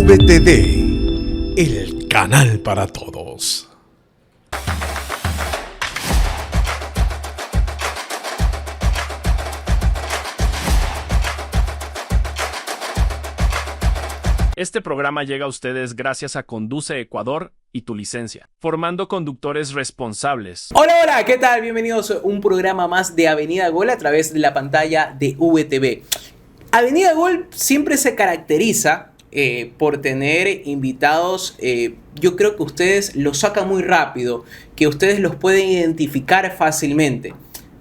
VTD, el canal para todos. Este programa llega a ustedes gracias a Conduce Ecuador y Tu Licencia, formando conductores responsables. Hola, ¿qué tal? Bienvenidos a un programa más de Avenida Gol a través de la pantalla de VTV. Avenida Gol siempre se caracteriza por tener invitados, yo creo que ustedes los sacan muy rápido, que ustedes los pueden identificar fácilmente.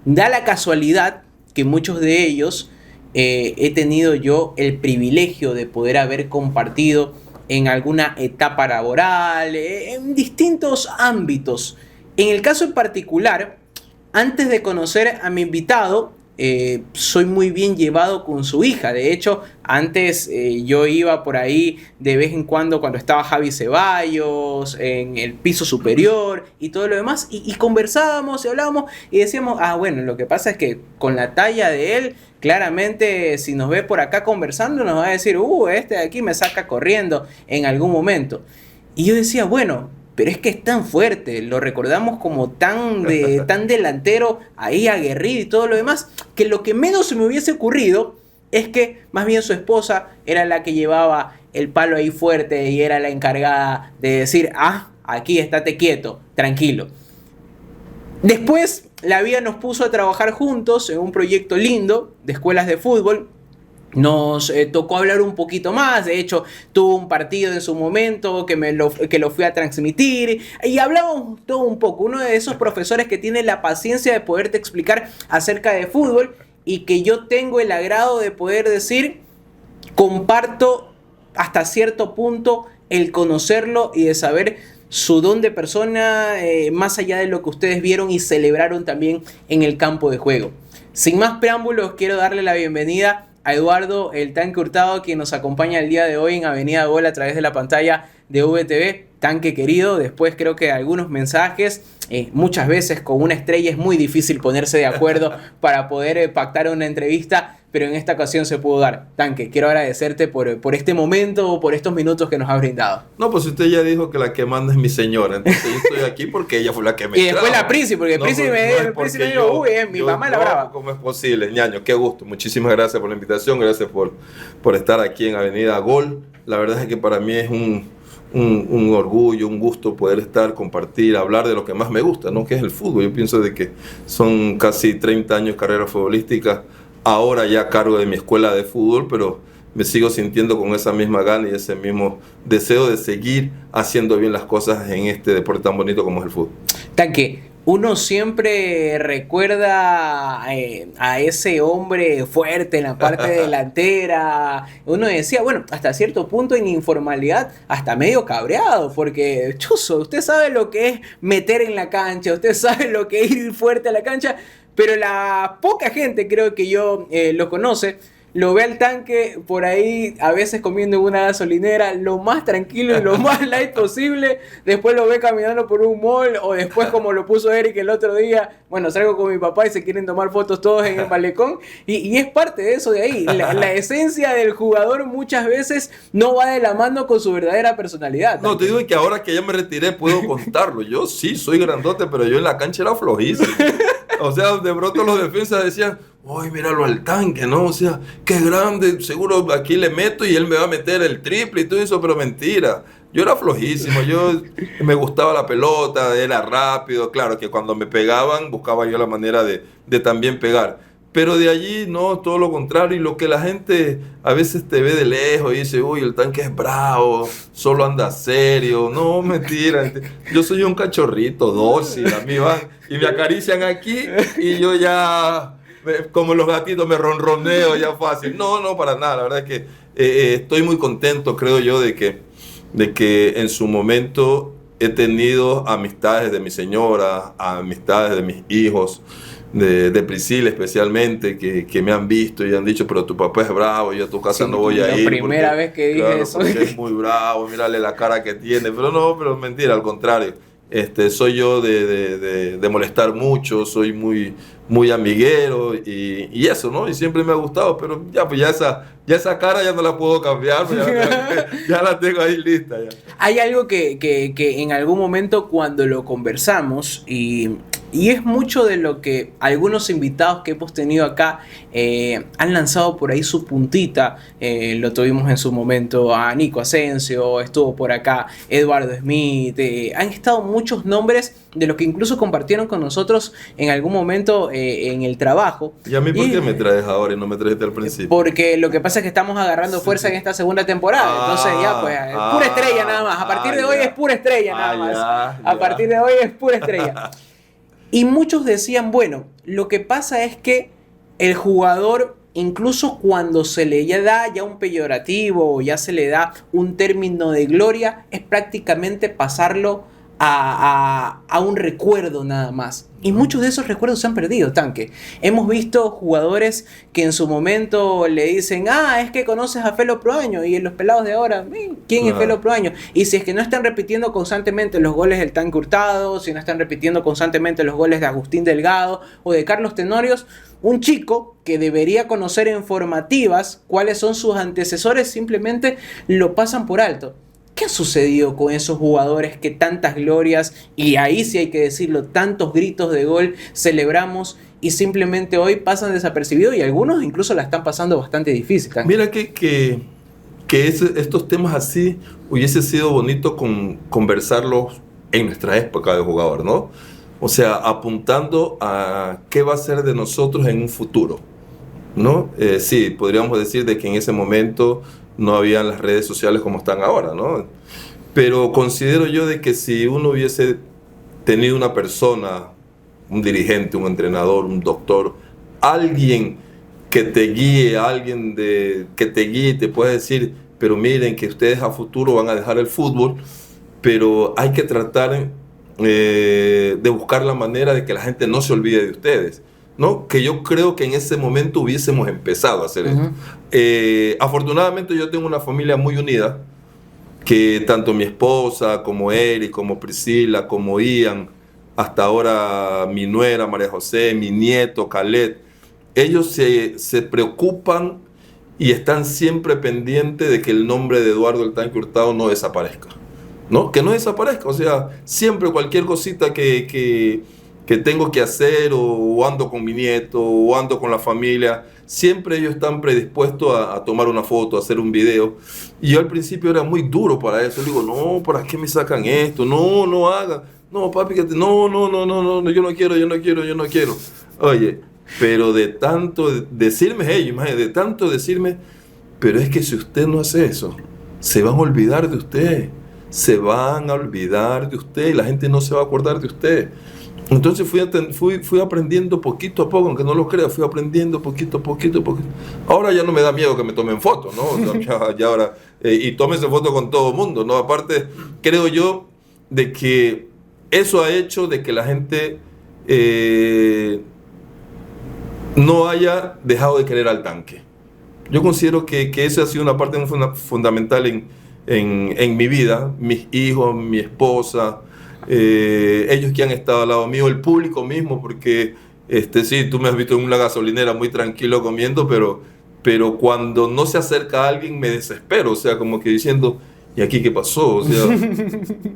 Da la casualidad que muchos de ellos he tenido yo el privilegio de poder haber compartido en alguna etapa laboral, en distintos ámbitos. En el caso en particular, antes de conocer a mi invitado, soy muy bien llevado con su hija. De hecho, antes yo iba por ahí de vez en cuando estaba Javi Ceballos en el piso superior y todo lo demás, y conversábamos y hablábamos y decíamos, bueno, lo que pasa es que con la talla de él, claramente si nos ve por acá conversando nos va a decir, este de aquí me saca corriendo en algún momento. Y yo decía, bueno, pero es que es tan fuerte, lo recordamos como tan delantero, ahí aguerrido y todo lo demás, que lo que menos se me hubiese ocurrido es que más bien su esposa era la que llevaba el palo ahí fuerte y era la encargada de decir, aquí estate quieto, tranquilo. Después la vida nos puso a trabajar juntos en un proyecto lindo de escuelas de fútbol. Nos tocó hablar un poquito más. De hecho, tuvo un partido en su momento que lo fui a transmitir y hablamos todo un poco. Uno de esos profesores que tiene la paciencia de poderte explicar acerca de fútbol y que yo tengo el agrado de poder decir, comparto hasta cierto punto el conocerlo y de saber su don de persona, más allá de lo que ustedes vieron y celebraron también en el campo de juego. Sin más preámbulos, quiero darle la bienvenida a Eduardo el Tanque Hurtado, quien nos acompaña el día de hoy en Avenida Gol a través de la pantalla de VTV. Tanque querido, después creo que algunos mensajes, muchas veces con una estrella es muy difícil ponerse de acuerdo para poder pactar una entrevista, pero en esta ocasión se pudo dar. Tanque, quiero agradecerte por este momento, por estos minutos que nos has brindado. No, pues usted ya dijo que la que manda es mi señora, entonces yo estoy aquí porque ella fue la que me y después la Prisi, porque el Prisi me dijo, mi mamá la brava. ¿Cómo es posible, ñaño? Qué gusto, muchísimas gracias por la invitación, gracias por estar aquí en Avenida Gol. La verdad es que para mí es un orgullo, un gusto poder compartir, hablar de lo que más me gusta, ¿no? Que es el fútbol. Yo pienso de que son casi 30 años de carrera futbolística, ahora ya a cargo de mi escuela de fútbol, pero me sigo sintiendo con esa misma gana y ese mismo deseo de seguir haciendo bien las cosas en este deporte tan bonito como es el fútbol. Tanque, uno siempre recuerda a ese hombre fuerte en la parte delantera. Uno decía, bueno, hasta cierto punto en informalidad, hasta medio cabreado, porque, chuzo, usted sabe lo que es meter en la cancha, usted sabe lo que es ir fuerte a la cancha, pero la poca gente, creo que yo lo conoce, lo ve al Tanque por ahí, a veces comiendo en una gasolinera, lo más tranquilo y lo más light posible. Después lo ve caminando por un mall, o después, como lo puso Eric el otro día, bueno, salgo con mi papá y se quieren tomar fotos todos en el malecón. Y es parte de eso de ahí. La esencia del jugador muchas veces no va de la mano con su verdadera personalidad. No, te digo que ahora que ya me retiré puedo contarlo. Yo sí soy grandote, pero yo en la cancha era flojísimo. O sea, de pronto los defensas decían, ¡ay, míralo al Tanque!, ¿no? O sea, qué grande, seguro aquí le meto y él me va a meter el triple y todo eso, pero mentira. Yo era flojísimo, yo me gustaba la pelota, era rápido. Claro que cuando me pegaban buscaba yo la manera de también pegar. Pero de allí, no, todo lo contrario. Y lo que la gente a veces te ve de lejos y dice, uy, el Tanque es bravo, solo anda serio. No, mentira. Yo soy un cachorrito dócil, a mí van y me acarician aquí y yo ya, como los gatitos, me ronroneo ya fácil. No, para nada. La verdad es que estoy muy contento, creo yo, de que en su momento he tenido amistades de mi señora, amistades de mis hijos, de Priscila especialmente, que me han visto y han dicho, pero tu papá es bravo, yo a tu casa no voy a ir. La primera vez que dije eso. Porque es muy bravo, mírale la cara que tiene. Pero no, pero mentira, al contrario. soy yo de molestar mucho, soy muy amiguero y eso, ¿no? Y siempre me ha gustado, pero pues ya esa cara ya no la puedo cambiar, pues ya la tengo ahí lista. Ya. Hay algo que en algún momento cuando lo conversamos y es mucho de lo que algunos invitados que hemos tenido acá han lanzado por ahí su puntita. Lo tuvimos en su momento a Nico Asensio, estuvo por acá Eduardo Smith. Han estado muchos nombres de los que incluso compartieron con nosotros en algún momento en el trabajo. ¿Y a mí por qué me traes ahora y no me trajiste al principio? Porque lo que pasa es que estamos agarrando fuerza en esta segunda temporada. Entonces ya pues, pura estrella nada más. A partir de hoy es pura estrella nada más. A partir de hoy es pura estrella. Y muchos decían, bueno, lo que pasa es que el jugador, incluso cuando se le da ya un peyorativo o ya se le da un término de gloria, es prácticamente pasarlo a un recuerdo nada más. Y muchos de esos recuerdos se han perdido, Tanque. Hemos visto jugadores que en su momento le dicen, es que conoces a Felo Proaño, y en los pelados de ahora, ¿quién es Felo Proaño? Y si es que no están repitiendo constantemente los goles del Tanque Hurtado, si no están repitiendo constantemente los goles de Agustín Delgado o de Carlos Tenorios, un chico que debería conocer en formativas cuáles son sus antecesores simplemente lo pasan por alto. ¿Qué ha sucedido con esos jugadores que tantas glorias, y ahí sí hay que decirlo, tantos gritos de gol celebramos y simplemente hoy pasan desapercibidos y algunos incluso la están pasando bastante difícil? Mira que estos temas así hubiese sido bonito conversarlos en nuestra época de jugador, ¿no? O sea, apuntando a qué va a ser de nosotros en un futuro, ¿no? Sí, podríamos decir de que en ese momento no habían las redes sociales como están ahora, ¿no? Pero considero yo de que si uno hubiese tenido una persona, un dirigente, un entrenador, un doctor, alguien que te guíe, que te guíe y te pueda decir, pero miren que ustedes a futuro van a dejar el fútbol, pero hay que tratar de buscar la manera de que la gente no se olvide de ustedes, ¿no? Que yo creo que en ese momento hubiésemos empezado a hacer esto. Afortunadamente yo tengo una familia muy unida, que tanto mi esposa, como Eric, como Priscila, como Ian, hasta ahora mi nuera María José, mi nieto Khaled, ellos se preocupan y están siempre pendientes de que el nombre de Eduardo el Tanque Hurtado no desaparezca, ¿no? Que no desaparezca, o sea, siempre cualquier cosita que tengo que hacer, o ando con mi nieto, o ando con la familia, siempre ellos están predispuestos a tomar una foto, a hacer un video. Y yo al principio era muy duro para eso. Le digo, no, ¿para qué me sacan esto? No hagan. No, papi, no, yo no quiero. Oye, pero de tanto decirme ellos, de tanto decirme, pero es que si usted no hace eso, se van a olvidar de usted. Se van a olvidar de usted y la gente no se va a acordar de usted. Entonces fui aprendiendo poquito a poco, aunque no lo crea, fui aprendiendo poquito a poquito. Ahora ya no me da miedo que me tomen fotos, ¿no? Ya ahora, y tómense fotos con todo el mundo, ¿no? Aparte, creo yo de que eso ha hecho de que la gente no haya dejado de querer al Tanque. Yo considero que eso ha sido una parte fundamental en mi vida, mis hijos, mi esposa, ellos que han estado al lado mío, el público mismo, porque sí, tú me has visto en una gasolinera muy tranquilo comiendo, pero cuando no se acerca a alguien me desespero, o sea, como que diciendo, ¿y aquí qué pasó? O sea,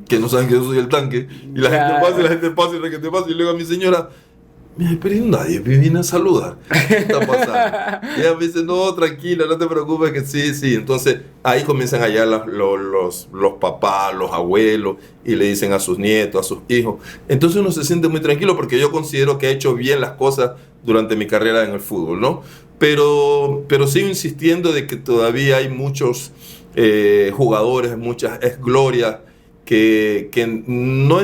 que no saben que yo soy el Tanque, y la gente pasa y que te pasa, y luego a mi señora, pero nadie me viene a saludar. ¿Qué está pasando? Y ella me dice, no, tranquila, no te preocupes, que sí. Entonces ahí comienzan allá los papás, los abuelos, y le dicen a sus nietos, a sus hijos. Entonces uno se siente muy tranquilo porque yo considero que he hecho bien las cosas durante mi carrera en el fútbol, ¿no? Pero sigo insistiendo de que todavía hay muchos jugadores, muchas glorias que no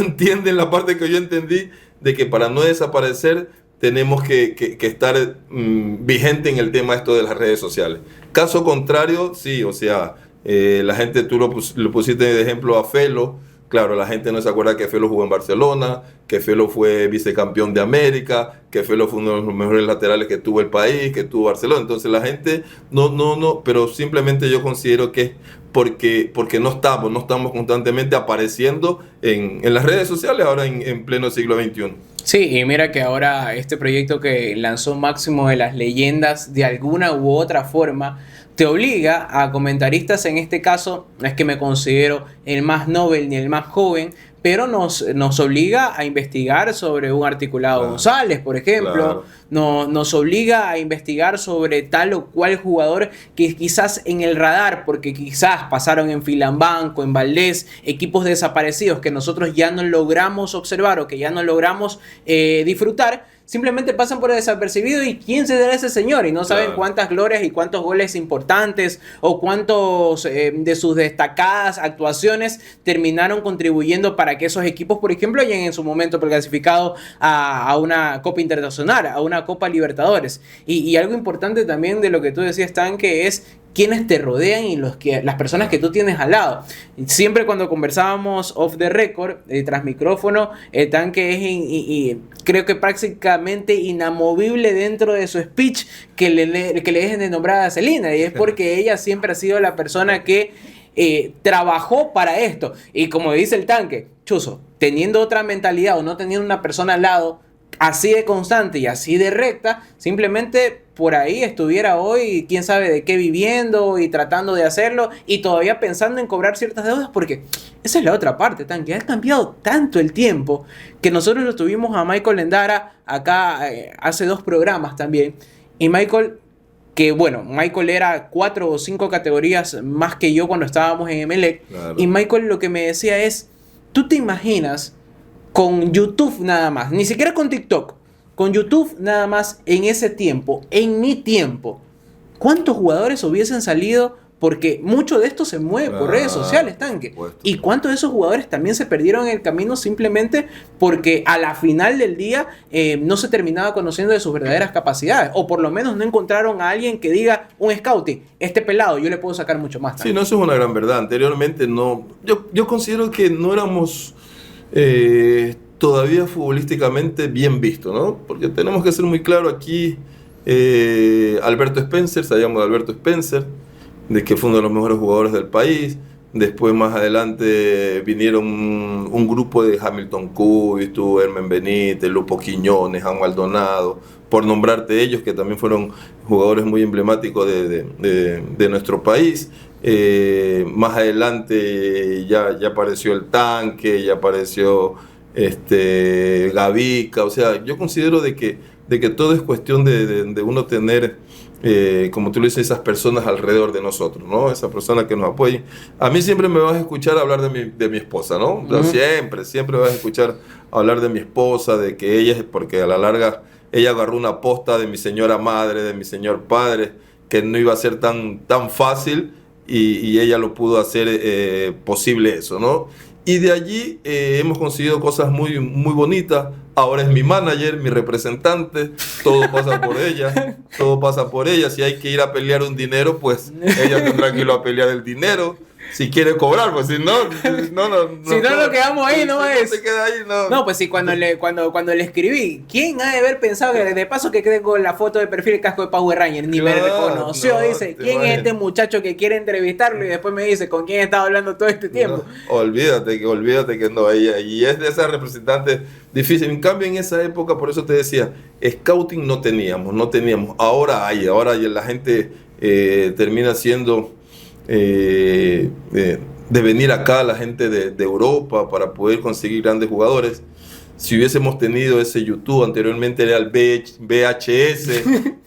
entienden la parte que yo entendí, de que para no desaparecer tenemos que estar vigente en el tema esto de las redes sociales. Caso contrario, sí, o sea, la gente, tú lo pusiste de ejemplo a Felo, Claro, la gente no se acuerda que Felo jugó en Barcelona, que Felo fue vicecampeón de América, que Felo fue uno de los mejores laterales que tuvo el país, que tuvo Barcelona. Entonces la gente no, pero simplemente yo considero que es porque no estamos constantemente apareciendo en las redes sociales ahora en pleno siglo XXI. Sí, y mira que ahora este proyecto que lanzó Máximo de las Leyendas, de alguna u otra forma, te obliga a comentaristas, en este caso, no es que me considero el más novel ni el más joven, pero nos obliga a investigar sobre un articulado González, por ejemplo. Claro. Nos obliga a investigar sobre tal o cual jugador que quizás en el radar, porque quizás pasaron en Filambanco, en Valdés, equipos desaparecidos que nosotros ya no logramos observar o que ya no logramos disfrutar, simplemente pasan por desapercibido y quién será ese señor y no saben cuántas glorias y cuántos goles importantes o cuántos de sus destacadas actuaciones terminaron contribuyendo para que esos equipos, por ejemplo, hayan en su momento clasificado a una Copa Internacional, a una Copa Libertadores. Y algo importante también de lo que tú decías, Tanque, es quienes te rodean y las personas que tú tienes al lado. Siempre cuando conversábamos off the record, tras micrófono, Tanque es creo que prácticamente inamovible dentro de su speech que le dejen de nombrar a Celina, y es porque ella siempre ha sido la persona que trabajó para esto. Y como dice el Tanque, Chuzo, teniendo otra mentalidad o no teniendo una persona al lado así de constante y así de recta, simplemente por ahí estuviera hoy, quién sabe de qué, viviendo y tratando de hacerlo y todavía pensando en cobrar ciertas deudas, porque esa es la otra parte, Tanque. Ha cambiado tanto el tiempo que nosotros lo tuvimos a Michael Endara acá hace 2 programas también, y Michael, que bueno, Michael era 4 o 5 categorías más que yo cuando estábamos en Emelec, claro. Y Michael lo que me decía es, ¿tú te imaginas con YouTube nada más, ni siquiera con TikTok, con YouTube nada más en ese tiempo, en mi tiempo, cuántos jugadores hubiesen salido? Porque mucho de esto se mueve por redes sociales, Tanque. Y cuántos de esos jugadores también se perdieron en el camino simplemente porque a la final del día no se terminaba conociendo de sus verdaderas capacidades. O por lo menos no encontraron a alguien que diga, un scouting, este pelado, yo le puedo sacar mucho más, Tanque. Sí, no, eso es una gran verdad. Anteriormente no. Yo considero que no éramos todavía futbolísticamente bien vistos, ¿no? Porque tenemos que ser muy claro aquí. Alberto Spencer, sabíamos de Alberto Spencer, de que fue uno de los mejores jugadores del país. Después, más adelante, vinieron un grupo de Hamilton Cubis, tuvo Hermen Benítez, Lupo Quiñones, Juan Maldonado, por nombrarte ellos, que también fueron jugadores muy emblemáticos de nuestro país. Más adelante ya apareció el Tanque, ya apareció Gavica. O sea, yo considero de que todo es cuestión de uno tener, como tú lo dices, esas personas alrededor de nosotros, ¿no? Esas personas que nos apoyen. A mí siempre me vas a escuchar hablar de mi esposa, ¿no? Uh-huh. Siempre vas a escuchar hablar de mi esposa, de que ella, porque a la larga ella agarró una posta de mi señora madre, de mi señor padre, que no iba a ser tan fácil, y ella lo pudo hacer posible eso, ¿no? Y de allí hemos conseguido cosas muy, muy bonitas. Ahora es mi manager, mi representante, todo pasa por ella. Si hay que ir a pelear un dinero, pues ella tendrá que ir a pelear el dinero. Si quiere cobrar, pues si no si no nos quedamos ahí, no es. Se queda ahí, no. No, pues sí, cuando le escribí, ¿quién ha de haber pensado que de paso que quede con la foto de perfil el casco de Power Ranger? Ni me reconoció, dice, ¿quién es este muchacho que quiere entrevistarlo? Y después me dice, ¿con quién estaba hablando todo este tiempo? No, olvídate que no, ella, y es de esas representantes difíciles. En cambio, en esa época, por eso te decía, scouting no teníamos. Ahora hay, la gente termina siendo de venir acá, la gente de Europa, para poder conseguir grandes jugadores. Si hubiésemos tenido ese YouTube, anteriormente era el VHS,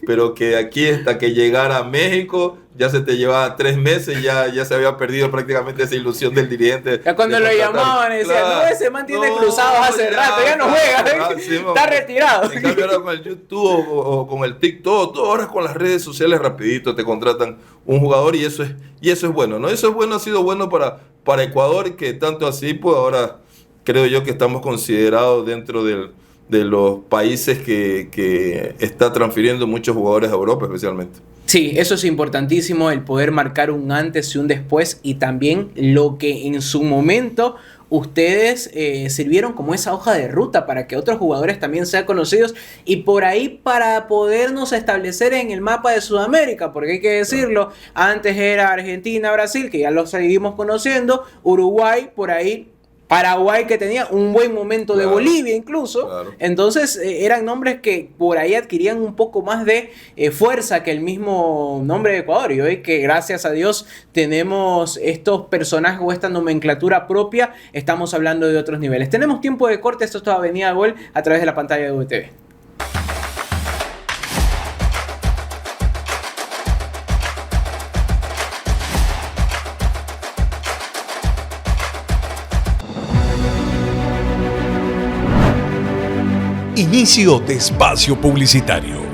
pero que aquí hasta que llegara a México ya se te llevaba 3 meses, ya se había perdido prácticamente esa ilusión del dirigente. Ya cuando lo llamaban decían, claro, no, ese man tiene cruzados hace rato, ya no juega, sí, está retirado. En cambio ahora con el YouTube o con el TikTok, ahora con las redes sociales rapidito te contratan un jugador, y eso es bueno, ¿no? Eso es bueno, ha sido bueno para Ecuador, que tanto así, pues ahora creo yo que estamos considerados dentro de los países que está transfiriendo muchos jugadores a Europa especialmente. Sí, eso es importantísimo, el poder marcar un antes y un después, y también lo que en su momento ustedes sirvieron como esa hoja de ruta para que otros jugadores también sean conocidos y por ahí para podernos establecer en el mapa de Sudamérica, porque hay que decirlo, antes era Argentina, Brasil, que ya lo seguimos conociendo, Uruguay, por ahí Paraguay, que tenía un buen momento, de Bolivia incluso. Entonces eran nombres que por ahí adquirían un poco más de fuerza que el mismo nombre de Ecuador. Y hoy que gracias a Dios tenemos estos personajes o esta nomenclatura propia, estamos hablando de otros niveles. Tenemos tiempo de corte, esto es toda Avenida Gol a través de la pantalla de VTV. Inicio de espacio publicitario.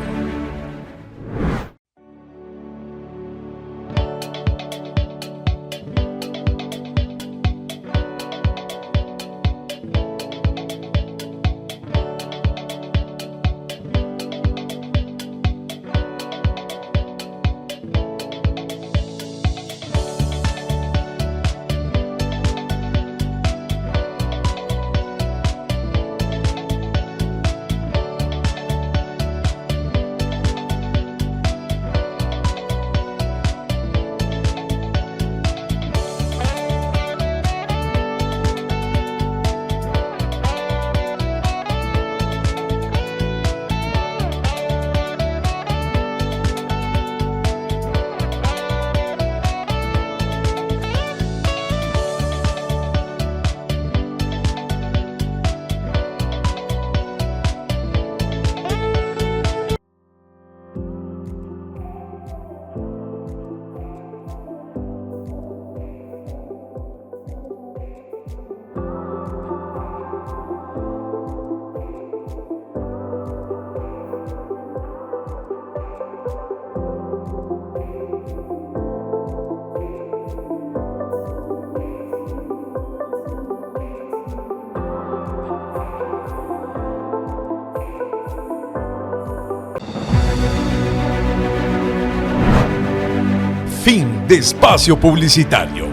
Fin de espacio publicitario.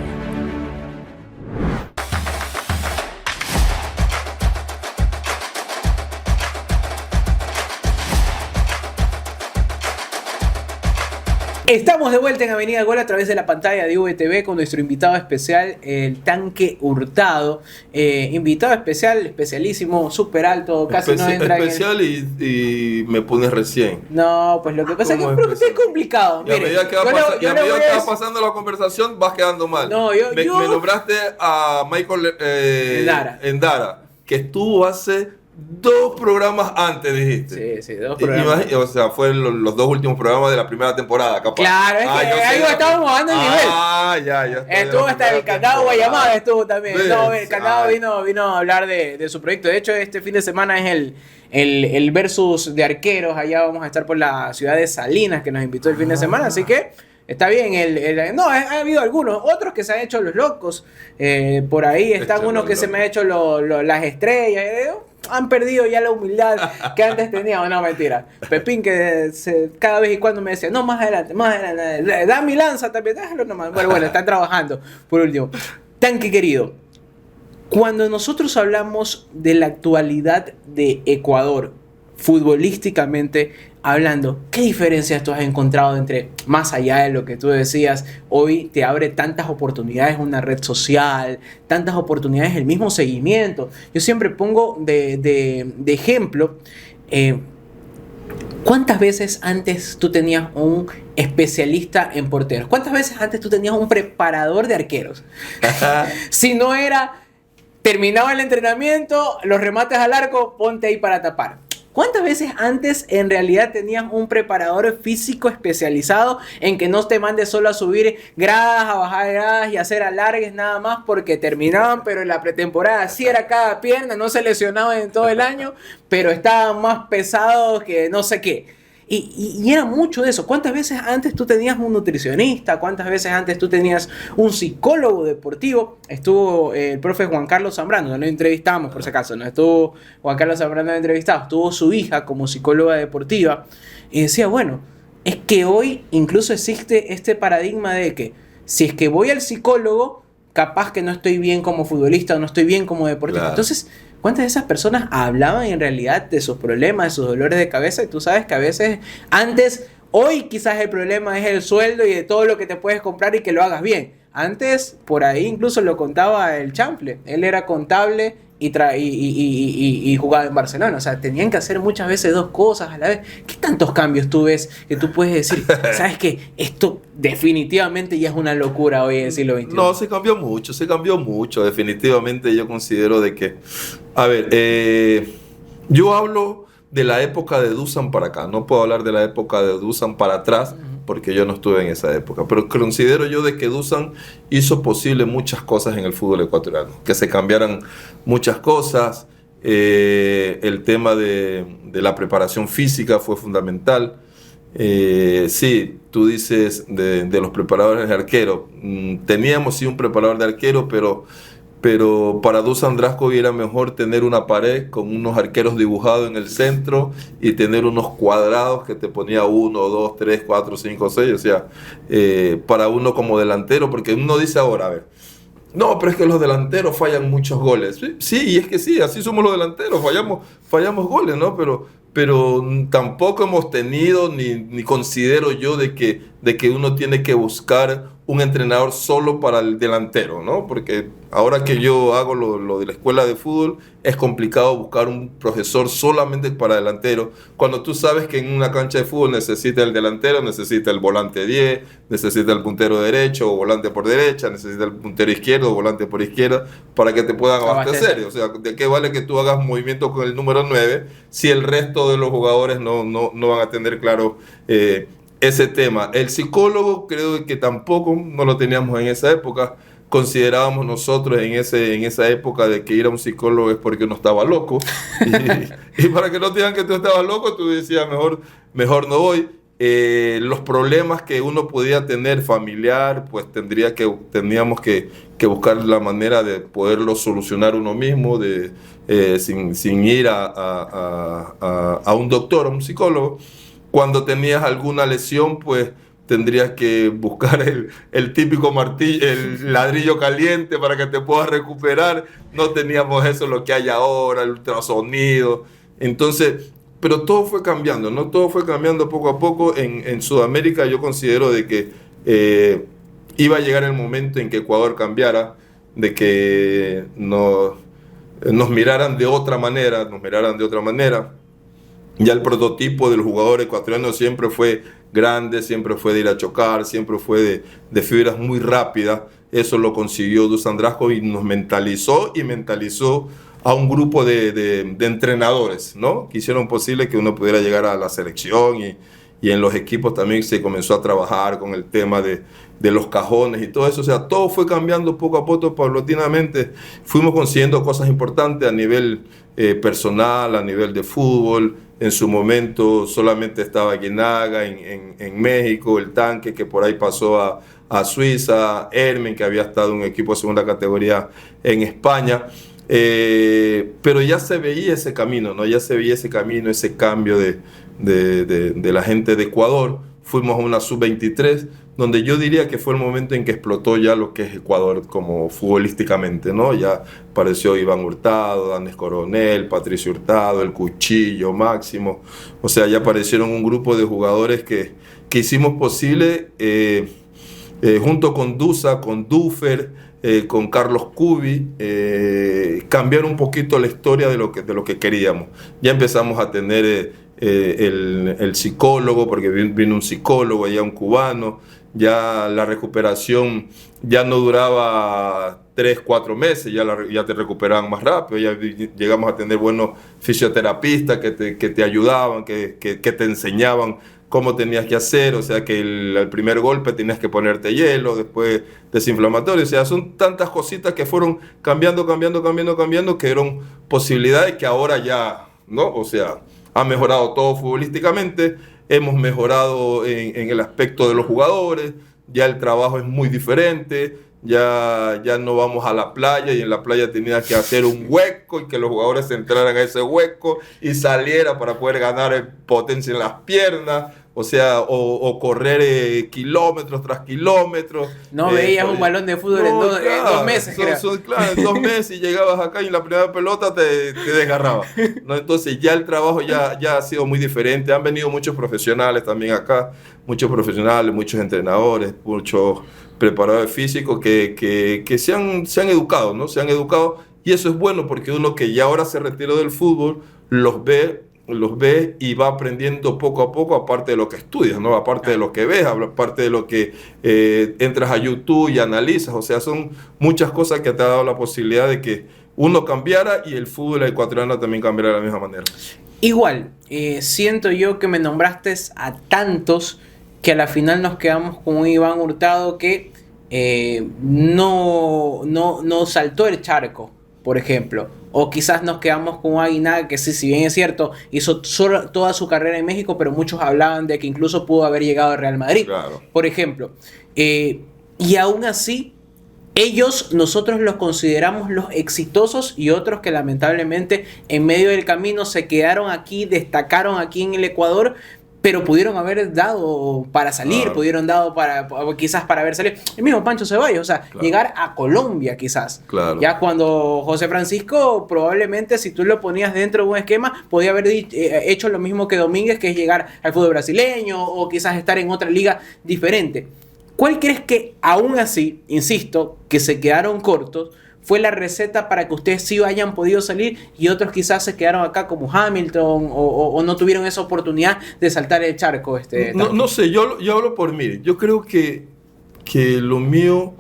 Estamos de vuelta en Avenida Gol a través de la pantalla de VTV con nuestro invitado especial, el Tanque Hurtado. Invitado especial, especialísimo, súper alto, casi no entra especial en el... y me pones recién. No, pues lo que pasa es que es complicado. Y a medida que va pasando la conversación vas quedando mal. No, me nombraste a Michael Endara, que estuvo hace 2 programas antes, dijiste. Sí, 2 programas. O sea, fueron los 2 últimos programas de la primera temporada, capaz. Claro, es que ahí estábamos bajando el nivel. Ya. Estuvo hasta el Candado Guayamada, estuvo también. No, el Candado vino a hablar de su proyecto. De hecho, este fin de semana es el versus de arqueros. Allá vamos a estar por la ciudad de Salinas, que nos invitó el fin de semana. Así que está bien. Ha habido algunos, otros que se han hecho los locos. Por ahí están unos que se me han hecho las estrellas. Han perdido ya la humildad que antes teníamos. No, mentira. Pepín que cada vez y cuando me decía, no, más adelante, da mi lanza también, déjalo nomás. Bueno, están trabajando. Por último, Tanque querido, cuando nosotros hablamos de la actualidad de Ecuador, futbolísticamente hablando, ¿qué diferencias tú has encontrado entre, más allá de lo que tú decías, hoy te abre tantas oportunidades una red social, tantas oportunidades el mismo seguimiento? Yo siempre pongo de ejemplo, ¿cuántas veces antes tú tenías un especialista en porteros? ¿Cuántas veces antes tú tenías un preparador de arqueros? Si no era, terminaba el entrenamiento, los remates al arco, ponte ahí para tapar. ¿Cuántas veces antes en realidad tenías un preparador físico especializado en que no te mande solo a subir gradas, a bajar gradas y hacer alargues nada más porque terminaban, pero en la pretemporada sí era cada pierna, no se lesionaban en todo el año, pero estaban más pesados que no sé qué? Y era mucho de eso. ¿Cuántas veces antes tú tenías un nutricionista? ¿Cuántas veces antes tú tenías un psicólogo deportivo? Estuvo el profe Juan Carlos Zambrano, no lo entrevistamos por si acaso, no estuvo Juan Carlos Zambrano entrevistado, estuvo su hija como psicóloga deportiva y decía, bueno, es que hoy incluso existe este paradigma de que si es que voy al psicólogo, capaz que no estoy bien como futbolista o no estoy bien como deportista. Claro. Entonces, ¿cuántas de esas personas hablaban en realidad de sus problemas, de sus dolores de cabeza? Y tú sabes que a veces, hoy quizás el problema es el sueldo y de todo lo que te puedes comprar y que lo hagas bien. Antes, por ahí incluso lo contaba el Chanfle. Él era contable y jugaba en Barcelona. O sea, tenían que hacer muchas veces dos cosas a la vez. ¿Qué tantos cambios tú ves que tú puedes decir, sabes que esto definitivamente ya es una locura hoy en el siglo XXI? No, se cambió mucho. Definitivamente yo considero de que... A ver, yo hablo de la época de Dusan para acá. No puedo hablar de la época de Dusan para atrás, porque yo no estuve en esa época, pero considero yo de que Dusan hizo posible muchas cosas en el fútbol ecuatoriano, que se cambiaran muchas cosas. El tema de la preparación física fue fundamental. Sí, tú dices de los preparadores de arquero. Teníamos sí un preparador de arquero, pero para Dusan Draskovic era mejor tener una pared con unos arqueros dibujados en el centro y tener unos cuadrados que te ponía 1, 2, 3, 4, 5, 6. O sea, para uno como delantero, porque uno dice ahora, a ver, no, pero es que los delanteros fallan muchos goles. Sí, y es que sí, así somos los delanteros, fallamos goles, ¿no? Pero tampoco hemos tenido, ni considero yo de que uno tiene que buscar un entrenador solo para el delantero, ¿no? Porque ahora que yo hago lo de la escuela de fútbol, es complicado buscar un profesor solamente para delantero, cuando tú sabes que en una cancha de fútbol necesita el delantero, necesita el volante 10, necesita el puntero derecho o volante por derecha, necesita el puntero izquierdo o volante por izquierda, para que te puedan abastecer. O sea, ¿de qué vale que tú hagas movimiento con el número 9 si el resto de los jugadores no van a tener claro ese tema? El psicólogo creo que tampoco no lo teníamos en esa época. Considerábamos nosotros en esa época de que ir a un psicólogo es porque uno estaba loco. Y para que no te digan que tú estabas loco, tú decías, mejor no voy. Los problemas que uno podía tener familiar, pues teníamos que buscar la manera de poderlo solucionar uno mismo, sin ir a un doctor, a un psicólogo. Cuando tenías alguna lesión, pues tendrías que buscar el típico martillo, el ladrillo caliente para que te puedas recuperar. No teníamos eso, lo que hay ahora, el ultrasonido. Entonces, pero todo fue cambiando, ¿no? Todo fue cambiando poco a poco. En Sudamérica yo considero de que iba a llegar el momento en que Ecuador cambiara, de que nos miraran de otra manera, Ya el prototipo del jugador ecuatoriano siempre fue grande, siempre fue de ir a chocar, siempre fue de fibras muy rápidas. Eso lo consiguió Dusan Draskovic y nos mentalizó a un grupo de entrenadores, ¿no? Que hicieron posible que uno pudiera llegar a la selección y en los equipos también se comenzó a trabajar con el tema de los cajones y todo eso. O sea, todo fue cambiando poco a poco, paulatinamente. Fuimos consiguiendo cosas importantes a nivel personal, a nivel de fútbol. En su momento solamente estaba Guinaga en México, el Tanque que por ahí pasó a Suiza, Hermen que había estado en un equipo de segunda categoría en España. Pero ya se veía ese camino, ¿no? Ya se veía ese camino, ese cambio de la gente de Ecuador. Fuimos a una sub-23, donde yo diría que fue el momento en que explotó ya lo que es Ecuador como futbolísticamente, ¿no? Ya apareció Iván Hurtado, Danes Coronel, Patricio Hurtado, El Cuchillo, Máximo. O sea, ya aparecieron un grupo de jugadores que hicimos posible, junto con Dusa, con Dufer, con Carlos Cubi, cambiar un poquito la historia de lo que queríamos. Ya empezamos a tener el psicólogo, porque vino un psicólogo, ya un cubano. Ya la recuperación ya no duraba 3, 4 meses, ya te recuperaban más rápido. Ya llegamos a tener buenos fisioterapistas que te ayudaban, que te enseñaban cómo tenías que hacer. O sea, que al primer golpe tenías que ponerte hielo, después desinflamatorio. O sea, son tantas cositas que fueron cambiando, que eran posibilidades que ahora ya, ¿no? O sea, ha mejorado todo futbolísticamente. Hemos mejorado en el aspecto de los jugadores, ya el trabajo es muy diferente, ya no vamos a la playa y en la playa tenías que hacer un hueco y que los jugadores entraran a ese hueco y saliera para poder ganar potencia en las piernas. O sea, o correr kilómetros tras kilómetros. No veías un balón de fútbol en 2 meses, creo. Claro, en 2 meses y llegabas acá y en la primera pelota te desgarraba, ¿no? Entonces ya el trabajo ya ha sido muy diferente. Han venido muchos profesionales también acá, muchos profesionales, muchos entrenadores, muchos preparadores físicos que se han educado, ¿no? Se han educado, y eso es bueno porque uno que ya ahora se retiró del fútbol los ve y va aprendiendo poco a poco, aparte de lo que estudias, ¿no? Aparte de lo que ves, aparte de lo que entras a YouTube y analizas. O sea, son muchas cosas que te ha dado la posibilidad de que uno cambiara y el fútbol ecuatoriano también cambiara de la misma manera. Igual, siento yo que me nombraste a tantos que a la final nos quedamos con un Iván Hurtado que no saltó el charco, por ejemplo. O quizás nos quedamos con un Aguinaga que sí, si bien es cierto, hizo toda su carrera en México, pero muchos hablaban de que incluso pudo haber llegado al Real Madrid, claro, por ejemplo. Y aún así, nosotros los consideramos los exitosos, y otros que lamentablemente en medio del camino se quedaron aquí, destacaron aquí en el Ecuador, pero pudieron haber dado para salir, claro, pudieron dado quizás para haber salido. El mismo Pancho Ceballos, o sea, claro, llegar a Colombia quizás. Claro. Ya cuando José Francisco, probablemente si tú lo ponías dentro de un esquema, podía haber hecho lo mismo que Domínguez, que es llegar al fútbol brasileño o quizás estar en otra liga diferente. ¿Cuál crees que aún así, insisto, que se quedaron cortos, fue la receta para que ustedes sí hayan podido salir y otros quizás se quedaron acá como Hamilton o no tuvieron esa oportunidad de saltar el charco? No sé, yo hablo por mí. Yo creo que lo mío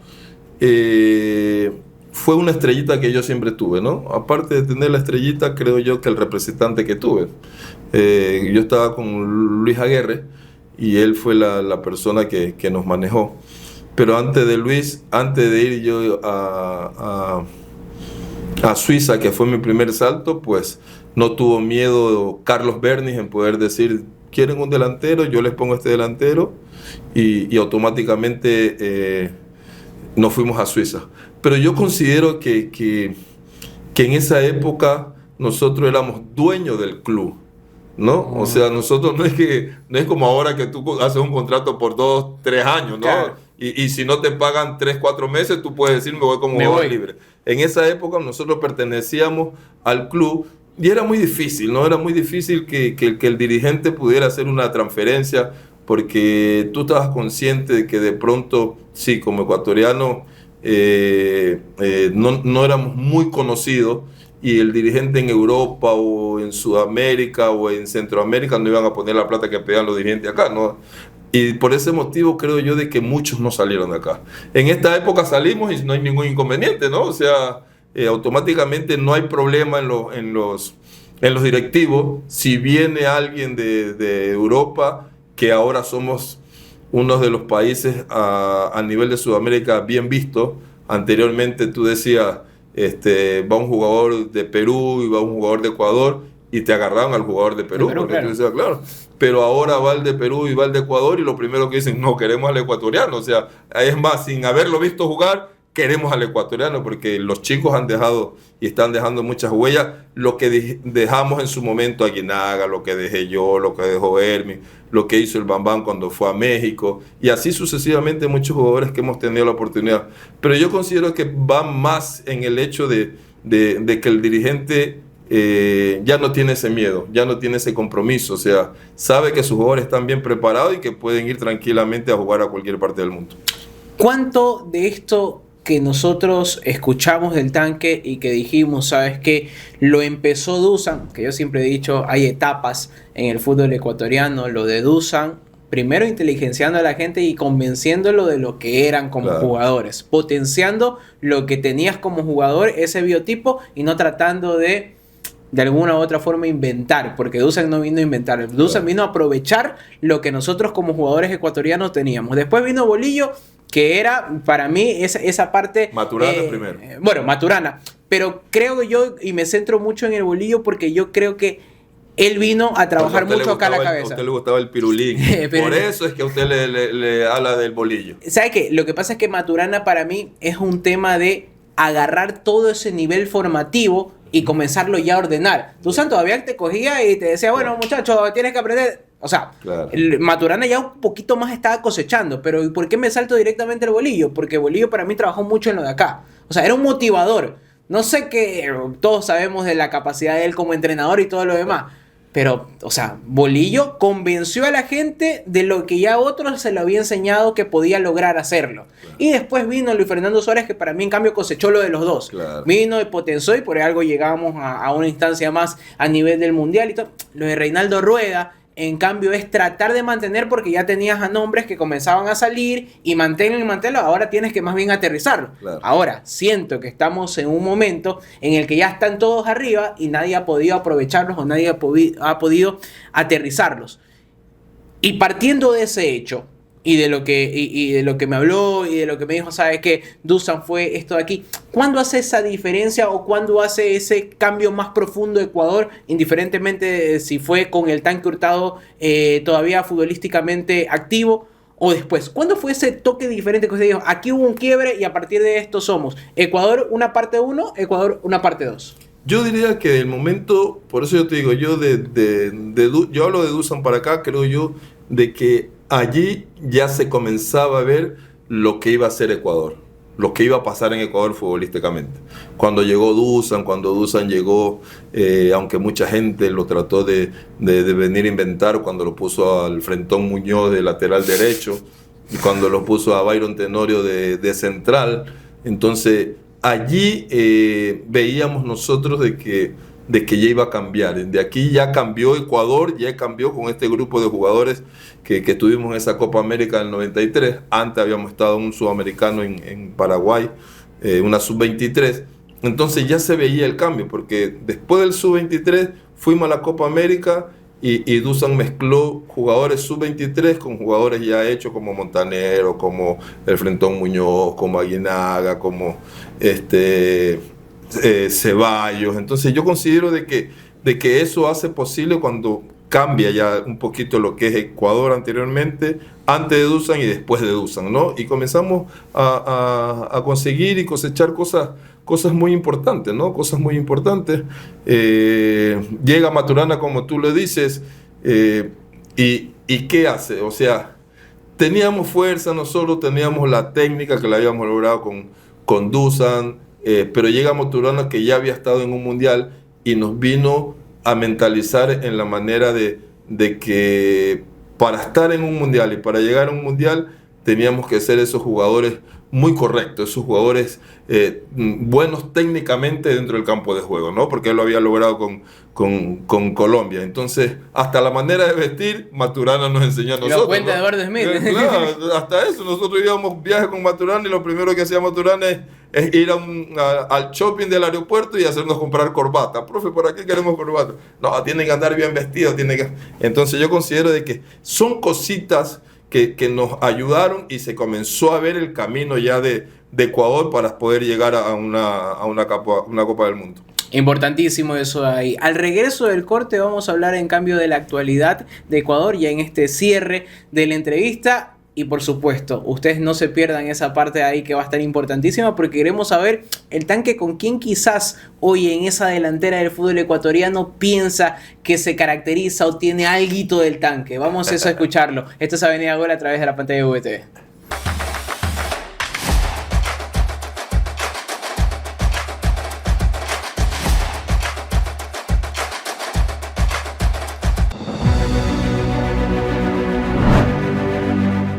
fue una estrellita que yo siempre tuve, ¿no? Aparte de tener la estrellita, creo yo que el representante que tuve. Yo estaba con Luis Aguirre y él fue la persona que nos manejó. Pero antes de ir yo a Suiza, que fue mi primer salto, pues no tuvo miedo Carlos Bernis en poder decir, ¿quieren un delantero? Yo les pongo este delantero, y automáticamente nos fuimos a Suiza. Pero yo considero que en esa época nosotros éramos dueños del club, ¿no? O sea, nosotros no es como ahora que tú haces un contrato por 2, 3 años, ¿no? Claro. Y si no te pagan 3, 4 meses, tú puedes decir, me voy como jugador libre. En esa época nosotros pertenecíamos al club y era muy difícil, ¿no? Era muy difícil que el dirigente pudiera hacer una transferencia, porque tú estabas consciente de que de pronto, sí, como ecuatoriano, no éramos muy conocidos, y el dirigente en Europa o en Sudamérica o en Centroamérica no iban a poner la plata que pedían los dirigentes acá, ¿no? Y por ese motivo creo yo de que muchos no salieron de acá. En esta época salimos y no hay ningún inconveniente, ¿no? O sea, automáticamente no hay problema en los directivos. Si viene alguien de Europa, que ahora somos uno de los países a nivel de Sudamérica bien visto. Anteriormente tú decías, va un jugador de Perú y va un jugador de Ecuador, y te agarraban al jugador de Perú, porque claro. tú decías, claro, pero ahora va el de Perú y va el de Ecuador, y lo primero que dicen, no, queremos al ecuatoriano. O sea, es más, sin haberlo visto jugar, queremos al ecuatoriano, porque los chicos han dejado y están dejando muchas huellas. Lo que dejamos en su momento Aguinaga, lo que dejé yo, lo que dejó Hermi, lo que hizo el Bambam cuando fue a México, y así sucesivamente muchos jugadores que hemos tenido la oportunidad. Pero yo considero que va más en el hecho de que el dirigente ya no tiene ese miedo, ya no tiene ese compromiso. O sea, sabe que sus jugadores están bien preparados y que pueden ir tranquilamente a jugar a cualquier parte del mundo. ¿Cuánto de esto que nosotros escuchamos del Tanque y que dijimos, sabes que lo empezó Dusan, que yo siempre he dicho, hay etapas en el fútbol ecuatoriano, lo de Dusan, primero inteligenciando a la gente y convenciéndolo de lo que eran como jugadores, potenciando lo que tenías como jugador, ese biotipo, y no tratando de alguna u otra forma inventar, porque Dusan no vino a inventar, Dusan vino a aprovechar lo que nosotros como jugadores ecuatorianos teníamos. Después vino Bolillo, que era para mí esa parte... Maturana primero. Bueno, Maturana, pero creo yo, y me centro mucho en el Bolillo, porque yo creo que él vino a trabajar mucho acá a la cabeza. A usted le gustaba el pirulín. Por eso es que a usted le habla del Bolillo. ¿Sabe qué? Lo que pasa es que Maturana para mí es un tema de agarrar todo ese nivel formativo y comenzarlo ya a ordenar. Dusan todavía te cogía y te decía, bueno, muchacho, tienes que aprender. O sea, Claro. Maturana ya un poquito más estaba cosechando, pero ¿y por qué me salto directamente al Bolillo? Porque Bolillo para mí trabajó mucho en lo de acá. O sea, era un motivador. No sé qué, todos sabemos de la capacidad de él como entrenador y todo lo demás. Pero, o sea, Bolillo convenció a la gente de lo que ya otros se le había enseñado que podía lograr hacerlo. Claro. Y después vino Luis Fernando Suárez, que para mí en cambio cosechó lo de los dos. Claro. Vino y potenció y por algo llegamos a una instancia más a nivel del mundial y todo. Lo de Reinaldo Rueda, en cambio, es tratar de mantener porque ya tenías a nombres que comenzaban a salir y manténlo, ahora tienes que más bien aterrizarlo. Claro. Ahora, siento que estamos en un momento en el que ya están todos arriba y nadie ha podido aprovecharlos o nadie ha podido aterrizarlos. Y partiendo de ese hecho y de lo que me habló y de lo que me dijo, ¿sabes qué? Dusan fue esto de aquí. ¿Cuándo hace esa diferencia o cuándo hace ese cambio más profundo Ecuador, indiferentemente de si fue con el Tanque Hurtado todavía futbolísticamente activo o después? ¿Cuándo fue ese toque diferente que usted dijo, aquí hubo un quiebre y a partir de esto somos Ecuador una parte 1, Ecuador una parte 2? Yo diría que el momento, por eso yo te digo, yo yo hablo de Dusan para acá, creo yo, de que allí ya se comenzaba a ver lo que iba a ser Ecuador, lo que iba a pasar en Ecuador futbolísticamente. Cuando Dusan llegó, aunque mucha gente lo trató de venir a inventar cuando lo puso al Frentón Muñoz de lateral derecho, y cuando lo puso a Byron Tenorio de central, entonces allí veíamos nosotros de que ya iba a cambiar. De aquí ya cambió Ecuador, ya cambió con este grupo de jugadores que tuvimos en esa Copa América del 93. Antes habíamos estado en un sudamericano en Paraguay, una sub-23. Entonces ya se veía el cambio, porque después del sub-23 fuimos a la Copa América y Dusan mezcló jugadores sub-23 con jugadores ya hechos como Montanero, como el Frentón Muñoz, como Aguinaga, como Ceballos. Entonces yo considero de que eso hace posible cuando cambia ya un poquito lo que es Ecuador anteriormente, antes de Dusan y después de Dusan, ¿no? Y comenzamos a conseguir y cosechar cosas muy importantes, ¿no? Cosas muy importantes. Llega Maturana, como tú le dices, y ¿qué hace? O sea, teníamos fuerza nosotros, teníamos la técnica que la habíamos logrado con Dusan, pero llega Maturana que ya había estado en un mundial y nos vino a mentalizar en la manera de que para estar en un mundial y para llegar a un mundial teníamos que ser esos jugadores muy correctos, esos jugadores buenos técnicamente dentro del campo de juego, ¿no? Porque él lo había logrado con Colombia. Entonces, hasta la manera de vestir, Maturana nos enseñó a nosotros. Lo cuenta ¿no? Eduardo Smith. Claro, hasta eso. Nosotros íbamos viaje con Maturana y lo primero que hacía Maturana es ir al shopping del aeropuerto y hacernos comprar corbata. Profe, ¿por qué queremos corbata? No, tienen que andar bien vestidos. Entonces yo considero de que son cositas que nos ayudaron y se comenzó a ver el camino ya de Ecuador para poder llegar a una Copa del Mundo. Importantísimo eso ahí. Al regreso del corte vamos a hablar en cambio de la actualidad de Ecuador ya en este cierre de la entrevista. Y por supuesto, ustedes no se pierdan esa parte de ahí que va a estar importantísima porque queremos saber el Tanque con quién quizás hoy en esa delantera del fútbol ecuatoriano piensa que se caracteriza o tiene alguito del Tanque. Vamos a escucharlo. Esto es Avenida Gol a través de la pantalla de VTV.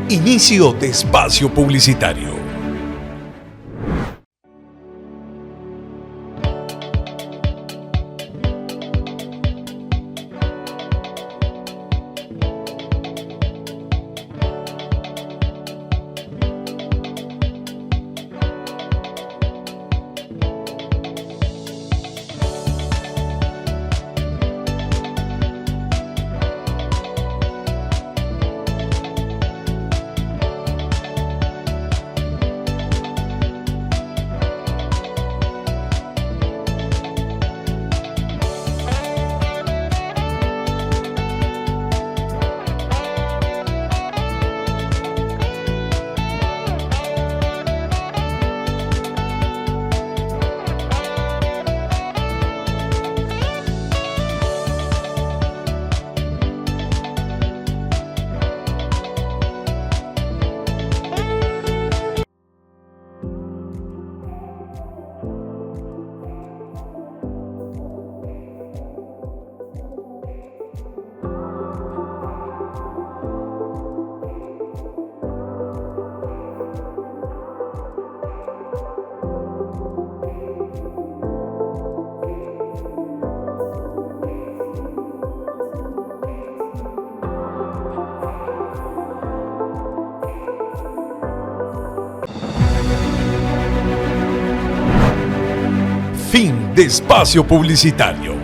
Inicio de espacio publicitario. Fin de espacio publicitario.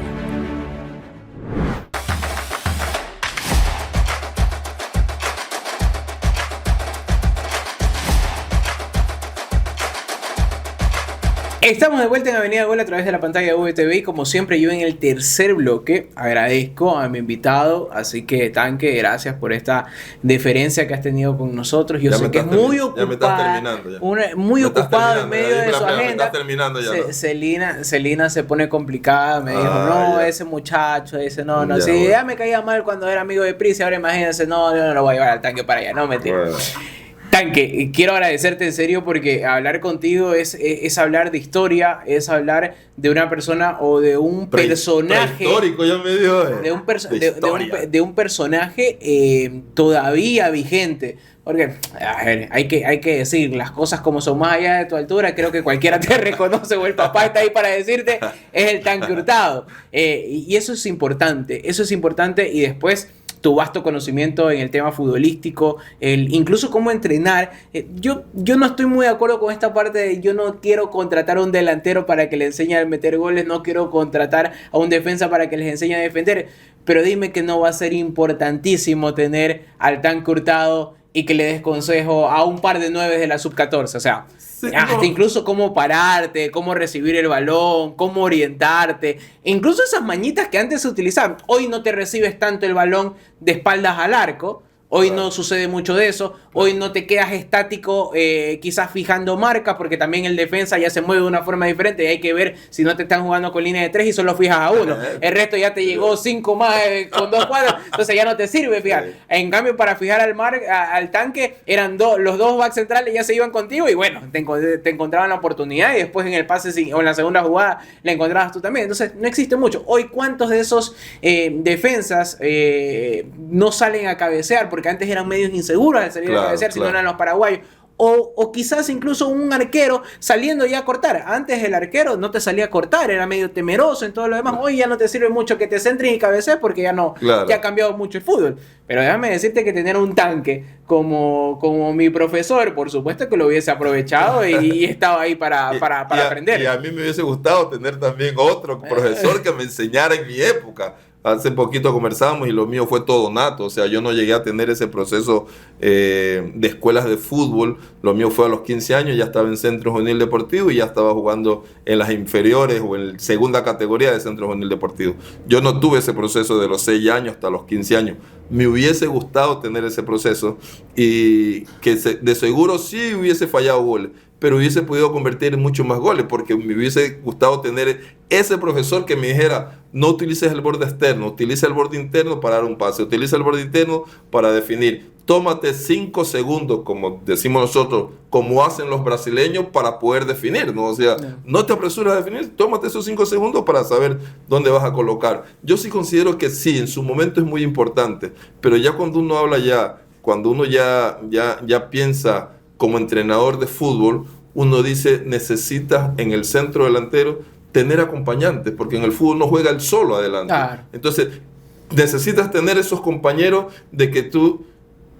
Estamos de vuelta en Avenida Gol a través de la pantalla de VTV y como siempre yo en el tercer bloque agradezco a mi invitado, así que Tanque, gracias por esta deferencia que has tenido con nosotros. Yo Ya sé me que es estás muy termi- ya me estás ocupada, terminando ya. muy Me estás ocupado en terminando, medio ya, de su me agenda. estás terminando ya, ¿no? Celina se pone complicada, me dijo, no, ya. ese muchacho, ese no, Ya, sí, bueno. ya me caía mal cuando era amigo de Pris, ahora imagínense, no, yo no lo voy a llevar al Tanque para allá, no, mentira. Bueno. Tanque, quiero agradecerte en serio porque hablar contigo es hablar de historia, es hablar de una persona o de un personaje. Histórico, ya me dio. De un personaje todavía vigente. Porque, a ver, hay que decir las cosas como son, más allá de tu altura. Creo que cualquiera te reconoce o el papá está ahí para decirte, es el Tanque Hurtado. Y eso es importante, y después tu vasto conocimiento en el tema futbolístico, incluso cómo entrenar. Yo no estoy muy de acuerdo con esta parte de yo no quiero contratar a un delantero para que le enseñe a meter goles, no quiero contratar a un defensa para que les enseñe a defender, pero dime que no va a ser importantísimo tener al Tanque Hurtado y que le des consejo a un par de 9 de la sub-14, o sea, Sí, hasta no. incluso cómo pararte, cómo recibir el balón, cómo orientarte, incluso esas mañitas que antes se utilizaban. Hoy no te recibes tanto el balón de espaldas al arco, hoy Claro. no sucede mucho de eso, hoy no te quedas estático quizás fijando marcas porque también el defensa ya se mueve de una forma diferente y hay que ver si no te están jugando con línea de 3 y solo fijas a uno, el resto ya te llegó 5 más con 2 cuadros, entonces ya no te sirve fijar. Sí. En cambio, para fijar al Tanque eran los dos backs centrales ya se iban contigo y bueno, te encontraban la oportunidad y después en el pase o en la segunda jugada la encontrabas tú también. Entonces no existe mucho. Hoy, ¿cuántos de esos defensas no salen a cabecear? Porque antes eran medios inseguros al salir a cabecear, si no eran los paraguayos. O quizás incluso un arquero saliendo ya a cortar. Antes el arquero no te salía a cortar, era medio temeroso en todo lo demás. Hoy ya no te sirve mucho que te centres y cabecees porque ya no, ya ha cambiado mucho el fútbol. Pero déjame decirte que tener un Tanque como mi profesor, por supuesto que lo hubiese aprovechado y estaba ahí para aprender. Y a mí me hubiese gustado tener también otro profesor que me enseñara en mi época. Hace poquito conversamos y lo mío fue todo nato, o sea, yo no llegué a tener ese proceso de escuelas de fútbol, lo mío fue a los 15 años, ya estaba en Centro Juvenil Deportivo y ya estaba jugando en las inferiores o en segunda categoría de Centro Juvenil Deportivo. Yo no tuve ese proceso de los 6 años hasta los 15 años, me hubiese gustado tener ese proceso y que de seguro sí hubiese fallado goles, pero hubiese podido convertir en muchos más goles, porque me hubiese gustado tener ese profesor que me dijera, no utilices el borde externo, utiliza el borde interno para dar un pase, utiliza el borde interno para definir. Tómate 5 segundos, como decimos nosotros, como hacen los brasileños para poder definir, ¿no? O sea, no te apresuras a definir, tómate esos 5 segundos para saber dónde vas a colocar. Yo sí considero que sí, en su momento es muy importante, pero ya cuando uno habla cuando uno ya piensa como entrenador de fútbol, uno dice, necesitas en el centro delantero tener acompañantes, porque en el fútbol no juega el solo adelante. Claro. Entonces, necesitas tener esos compañeros de que tú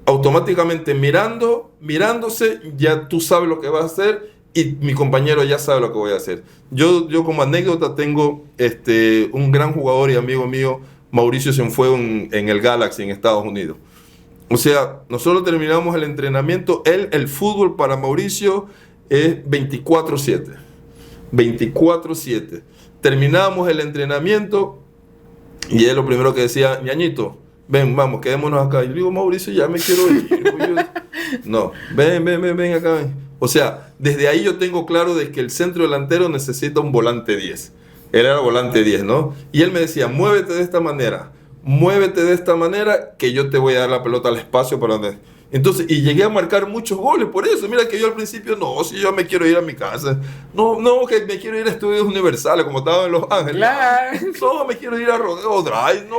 automáticamente mirándose, ya tú sabes lo que vas a hacer y mi compañero ya sabe lo que voy a hacer. Yo como anécdota tengo un gran jugador y amigo mío, Mauricio Cienfuegos, en el Galaxy en Estados Unidos. O sea, nosotros terminamos el entrenamiento, el fútbol para Mauricio es 24/7. 24/7. Terminábamos el entrenamiento y él lo primero que decía, ñañito, ven, vamos, quedémonos acá. Y yo digo, Mauricio, ya me quiero ir. No, ven acá, ven. O sea, desde ahí yo tengo claro de que el centro delantero necesita un volante 10. Él era volante 10, ¿no? Y él me decía, muévete de esta manera que yo te voy a dar la pelota al espacio para donde... Entonces, y llegué a marcar muchos goles por eso. Mira que yo al principio, no, si yo me quiero ir a mi casa. No, que me quiero ir a Estudios Universales, como estaba en Los Ángeles. Claro. No, me quiero ir a Rodeo Drive. No,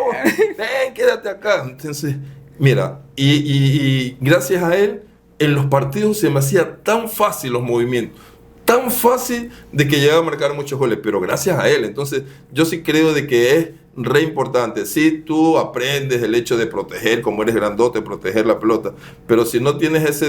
ven, quédate acá. Entonces, mira, y gracias a él, en los partidos se me hacía tan fácil los movimientos. Tan fácil de que llegaba a marcar muchos goles, pero gracias a él. Entonces, yo sí creo de que es re importante. Sí, tú aprendes el hecho de proteger, como eres grandote, proteger la pelota, pero si no tienes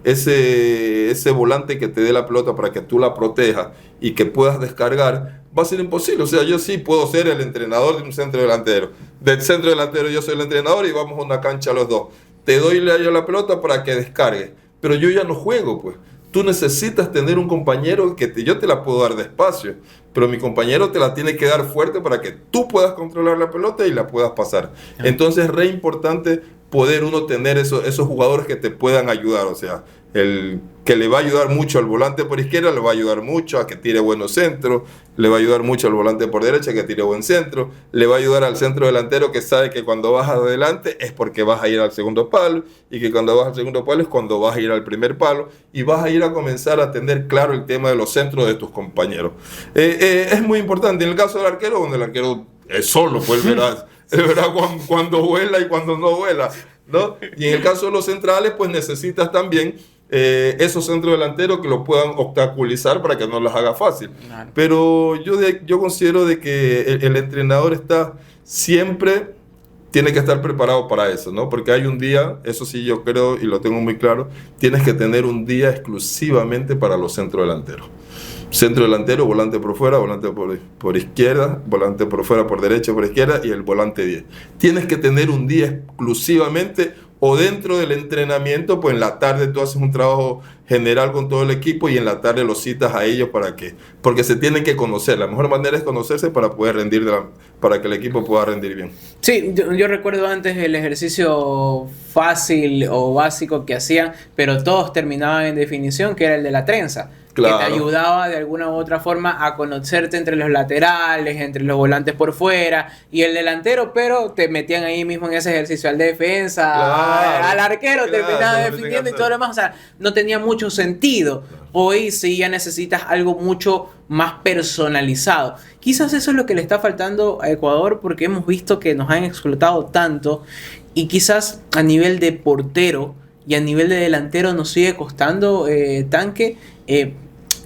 ese volante que te dé la pelota para que tú la protejas y que puedas descargar, va a ser imposible. O sea, yo sí puedo ser el entrenador de un centro delantero. Del centro delantero yo soy el entrenador y vamos a una cancha los dos. Te doy la pelota para que descargue, pero yo ya no juego, pues. Tú necesitas tener un compañero que yo te la puedo dar despacio, pero mi compañero te la tiene que dar fuerte para que tú puedas controlar la pelota y la puedas pasar. Entonces es re importante poder uno tener esos jugadores que te puedan ayudar. O sea, el que le va a ayudar mucho al volante por izquierda, le va a ayudar mucho a que tire buenos centros, le va a ayudar mucho al volante por derecha a que tire buen centro, le va a ayudar al centro delantero que sabe que cuando vas adelante es porque vas a ir al segundo palo, y que cuando vas al segundo palo es cuando vas a ir al primer palo, y vas a ir a comenzar a tener claro el tema de los centros de tus compañeros. Es muy importante en el caso del arquero, donde el arquero es solo, pues él verá cuando vuela y cuando no vuela, ¿no? Y en el caso de los centrales, pues necesitas también esos centros delanteros que lo puedan obstaculizar para que no las haga fácil. Claro. Pero yo considero de que el entrenador siempre tiene que estar preparado para eso, ¿no? Porque hay un día, eso sí yo creo y lo tengo muy claro, tienes que tener un día exclusivamente para los centros delanteros. Centro delantero, volante por fuera, volante por izquierda, volante por fuera, por derecha, por izquierda y el volante 10. Tienes que tener un día exclusivamente, o dentro del entrenamiento, pues en la tarde tú haces un trabajo general con todo el equipo y en la tarde los citas a ellos porque se tienen que conocer. La mejor manera es conocerse para poder rendir, para que el equipo pueda rendir bien. Sí, yo recuerdo antes el ejercicio fácil o básico que hacían, pero todos terminaban en definición, que era el de la trenza. Claro. Que te ayudaba de alguna u otra forma a conocerte entre los laterales, entre los volantes por fuera y el delantero, pero te metían ahí mismo en ese ejercicio al defensa, claro, al arquero, terminaban defendiendo y todo lo demás. O sea, no tenía mucho sentido. Claro. Hoy sí ya necesitas algo mucho más personalizado. Quizás eso es lo que le está faltando a Ecuador, porque hemos visto que nos han explotado tanto y quizás a nivel de portero y a nivel de delantero nos sigue costando tanque.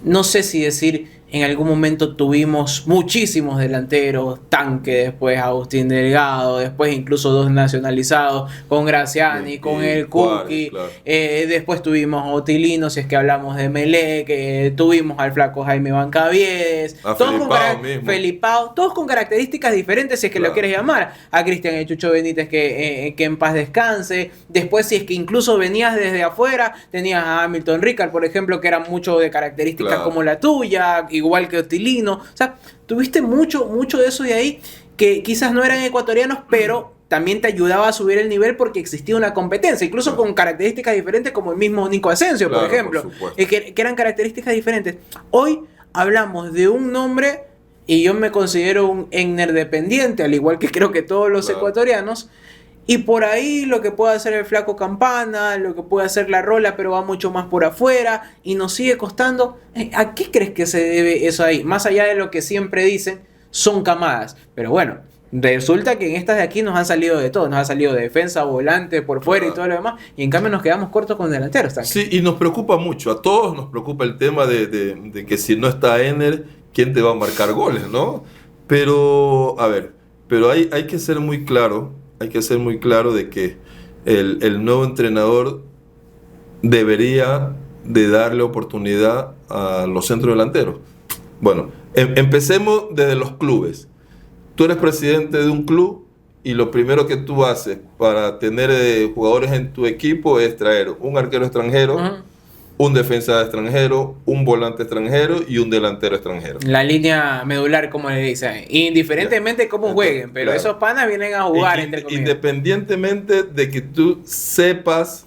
No sé si decir, en algún momento tuvimos muchísimos delanteros, Tanque, después Agustín Delgado, después incluso 2 nacionalizados, con Graciani, con el Cookie, claro. Después tuvimos a Otilino, si es que hablamos de Melec, tuvimos al flaco Jaime Bancaviedes, Felipao, todos con características diferentes, si es que claro. Lo quieres llamar, a Cristian El Chucho Benítez que en paz descanse, después si es que incluso venías desde afuera, tenías a Hamilton Ricard, por ejemplo, que era mucho de características claro. Como la tuya, igual que Otilino, o sea, tuviste mucho de eso de ahí, que quizás no eran ecuatorianos, pero también te ayudaba a subir el nivel porque existía una competencia, incluso claro. Con características diferentes, como el mismo Nico Asensio, claro, por ejemplo, que eran características diferentes. Hoy hablamos de un nombre, y yo me considero un Egner dependiente, al igual que creo que todos los claro. Ecuatorianos, y por ahí lo que puede hacer el flaco Campana, lo que puede hacer la Rola, pero va mucho más por afuera y nos sigue costando. ¿A qué crees que se debe eso ahí? Más allá de lo que siempre dicen, son camadas. Pero bueno, resulta que en estas de aquí nos han salido de todo. Nos ha salido defensa, volante, por fuera y todo lo demás. Y en cambio nos quedamos cortos con delanteros también. Sí, y nos preocupa mucho. A todos nos preocupa el tema de que si no está Ener, ¿quién te va a marcar goles, no? Pero, a ver, hay que ser muy claro. Hay que ser muy claro de que el nuevo entrenador debería de darle oportunidad a los centros delanteros. Bueno, empecemos desde los clubes. Tú eres presidente de un club y lo primero que tú haces para tener jugadores en tu equipo es traer un arquero extranjero, uh-huh. Un defensa extranjero, un volante extranjero y un delantero extranjero. La línea medular, como le dicen, indiferentemente de cómo jueguen, pero claro. Esos panas vienen a jugar, entre comillas. Independientemente de que tú sepas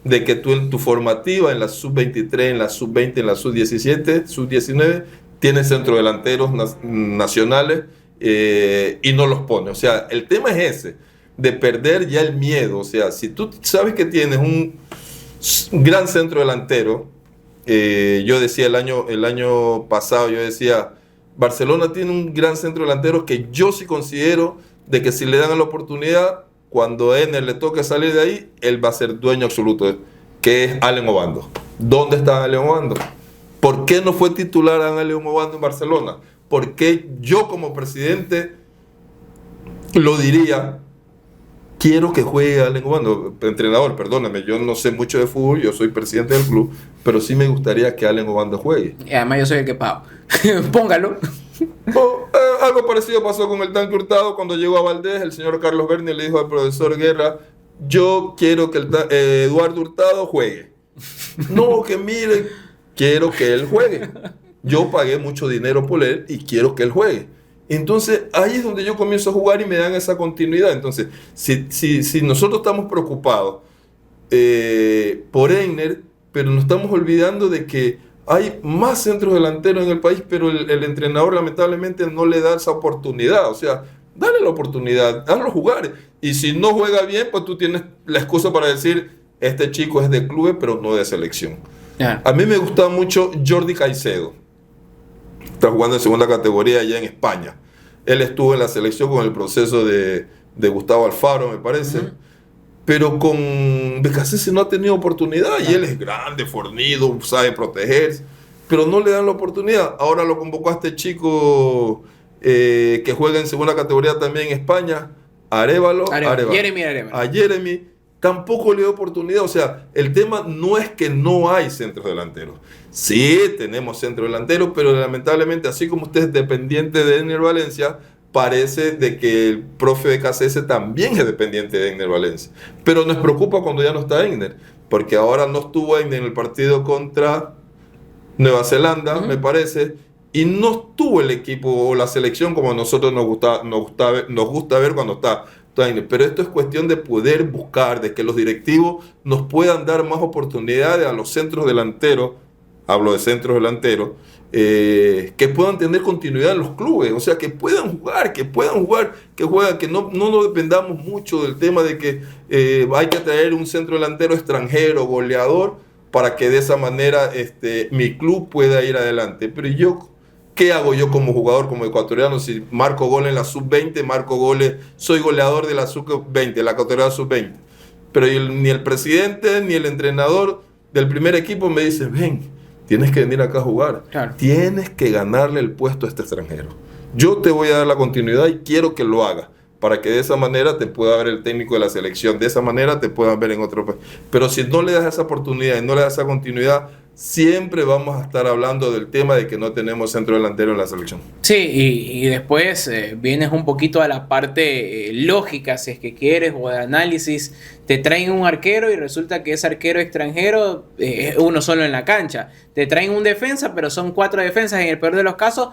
de que tú en tu formativa, en la sub-23, en la sub-20, en la sub-17, sub-19, tienes centrodelanteros nacionales y no los pones. O sea, el tema es ese, de perder ya el miedo. O sea, si tú sabes que tienes un gran centro delantero, yo decía el año pasado, yo decía, Barcelona tiene un gran centro delantero que yo sí considero de que si le dan la oportunidad, cuando a Ener le toque salir de ahí, él va a ser dueño absoluto, que es Allen Obando. ¿Dónde está Allen Obando? ¿Por qué no fue titular a Allen Obando en Barcelona? ¿Por qué yo como presidente lo diría? Quiero que juegue Allen Obando, entrenador, perdóname, yo no sé mucho de fútbol, yo soy presidente del club, pero sí me gustaría que Allen Obando juegue. Y además yo soy el que pago. Póngalo. Algo parecido pasó con el tanque Hurtado cuando llegó a Valdés. El señor Carlos Berni le dijo al profesor Guerra: yo quiero que Eduardo Hurtado juegue. No, que mire, quiero que él juegue. Yo pagué mucho dinero por él y quiero que él juegue. Entonces ahí es donde yo comienzo a jugar y me dan esa continuidad. Entonces, si nosotros estamos preocupados por Einer, pero nos estamos olvidando de que hay más centros delanteros en el país, pero el entrenador lamentablemente no le da esa oportunidad. O sea, dale la oportunidad, hazlo jugar. Y si no juega bien, pues tú tienes la excusa para decir: este chico es de clubes, pero no de selección. A mí me gusta mucho Jordi Caicedo. Está jugando en segunda categoría allá en España. Él estuvo en la selección con el proceso de Gustavo Alfaro, me parece. Pero con Becasese no ha tenido oportunidad. Y él es grande, fornido, sabe protegerse, pero no le dan la oportunidad. Ahora lo convocó a este chico que juega en segunda categoría también en España, Arévalo. Jeremy Arévalo. A Jeremy tampoco le dio oportunidad. O sea, el tema no es que no hay centros delanteros. Sí, tenemos centros delanteros, pero lamentablemente, así como usted es dependiente de Einer Valencia, parece de que el profe de KCS también es dependiente de Einer Valencia. Pero nos preocupa cuando ya no está Einer, porque ahora no estuvo Einer en el partido contra Nueva Zelanda, me parece, y no estuvo el equipo o la selección como a nosotros nos gusta ver cuando está Einer. Pero esto es cuestión de poder buscar, de que los directivos nos puedan dar más oportunidades a los centros delanteros. Hablo de centros delanteros, que puedan tener continuidad en los clubes, o sea, que puedan jugar, que no nos dependamos mucho del tema de que hay que traer un centro delantero extranjero, goleador, para que de esa manera mi club pueda ir adelante. Pero ¿qué hago yo como jugador, como ecuatoriano? Si marco gol en la sub-20, soy goleador de la sub-20, la categoría sub-20. Pero ni el presidente ni el entrenador del primer equipo me dice: ven, tienes que venir acá a jugar. Claro. Tienes que ganarle el puesto a este extranjero. Yo te voy a dar la continuidad y quiero que lo hagas, para que de esa manera te pueda ver el técnico de la selección, de esa manera te puedan ver en otro país. Pero si no le das esa oportunidad y no le das esa continuidad, siempre vamos a estar hablando del tema de que no tenemos centro delantero en la selección. Sí, y después vienes un poquito a la parte lógica, si es que quieres, o de análisis. Te traen un arquero y resulta que ese arquero extranjero es uno solo en la cancha. Te traen un defensa, pero son 4 defensas. En el peor de los casos,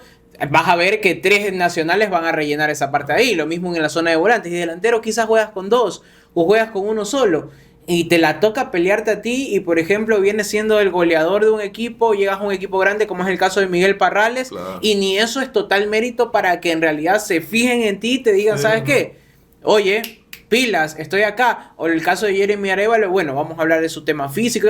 vas a ver que 3 nacionales van a rellenar esa parte ahí. Lo mismo en la zona de volantes. Y delantero quizás juegas con 2 o juegas con uno solo. Y te la toca pelearte a ti y, por ejemplo, vienes siendo el goleador de un equipo, llegas a un equipo grande como es el caso de Miguel Parrales, claro. Y ni eso es total mérito para que en realidad se fijen en ti y te digan, ¿sabes qué? Oye, pilas, estoy acá. O el caso de Jeremy Arévalo, bueno, vamos a hablar de su tema físico,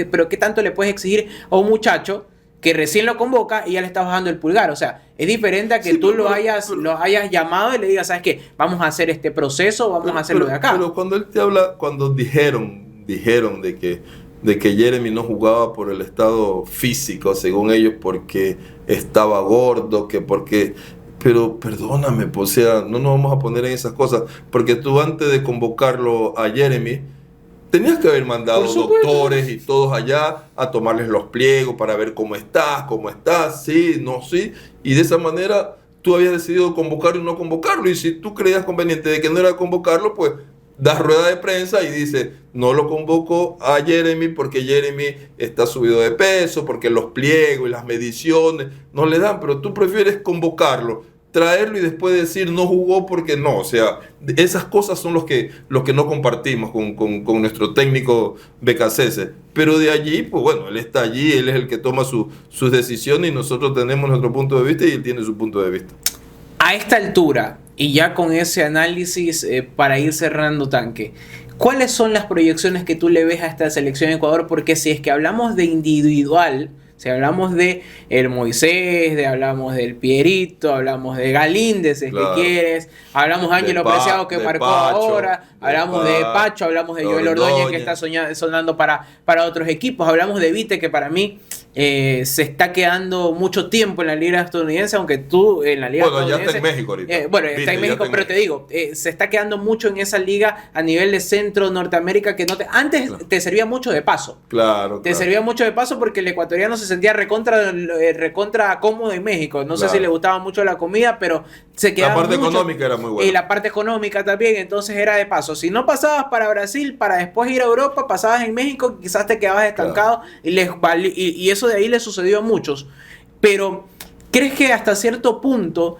pero ¿qué tanto le puedes exigir a un muchacho que recién lo convoca y ya le está bajando el pulgar? O sea, es diferente a que tú lo hayas llamado y le digas, ¿sabes qué? Vamos a hacer este proceso, vamos a hacerlo de acá. Pero cuando él te habla, cuando dijeron de que Jeremy no jugaba por el estado físico, según ellos, porque estaba gordo, pero perdóname, pues, o sea, no nos vamos a poner en esas cosas, porque tú antes de convocarlo a Jeremy, tenías que haber mandado doctores y todos allá a tomarles los pliegos para ver cómo estás, sí, no, sí. Y de esa manera tú habías decidido convocarlo y no convocarlo. Y si tú creías conveniente de que no era convocarlo, pues das rueda de prensa y dices: no lo convoco a Jeremy porque Jeremy está subido de peso, porque los pliegos y las mediciones no le dan. Pero tú prefieres convocarlo, traerlo y después decir no jugó porque no. O sea, esas cosas son los que no compartimos con nuestro técnico Becasese. Pero de allí, pues bueno, él está allí, él es el que toma sus decisiones y nosotros tenemos nuestro punto de vista y él tiene su punto de vista. A esta altura, y ya con ese análisis para ir cerrando, Tanque, ¿cuáles son las proyecciones que tú le ves a esta selección de Ecuador? Porque si es que hablamos de individual, si hablamos de el Moisés, hablamos del Pierito, hablamos de Galíndez, si es que quieres, hablamos de Ángelo Preciado que marcó ahora, hablamos de Pacho, hablamos de Joel Ordóñez que está sonando para otros equipos, hablamos de Vite, que para mí se está quedando mucho tiempo en la liga estadounidense, aunque tú en la liga Bueno, ya estadounidense... está en México ahorita. Bueno, Viste, está en ya México, pero te digo, se está quedando mucho en esa liga a nivel de Centro, Norteamérica, que no te... Antes Claro. te servía mucho de paso. Claro, Te claro. servía mucho de paso porque el ecuatoriano se sentía recontra cómodo en México. No sé Claro. si le gustaba mucho la comida, pero se quedaba La parte mucho. económica era muy buena. Y la parte económica también, entonces era de paso. Si no pasabas para Brasil, para después ir a Europa, pasabas en México, quizás te quedabas estancado y eso de ahí le sucedió a muchos. Pero, ¿crees que hasta cierto punto,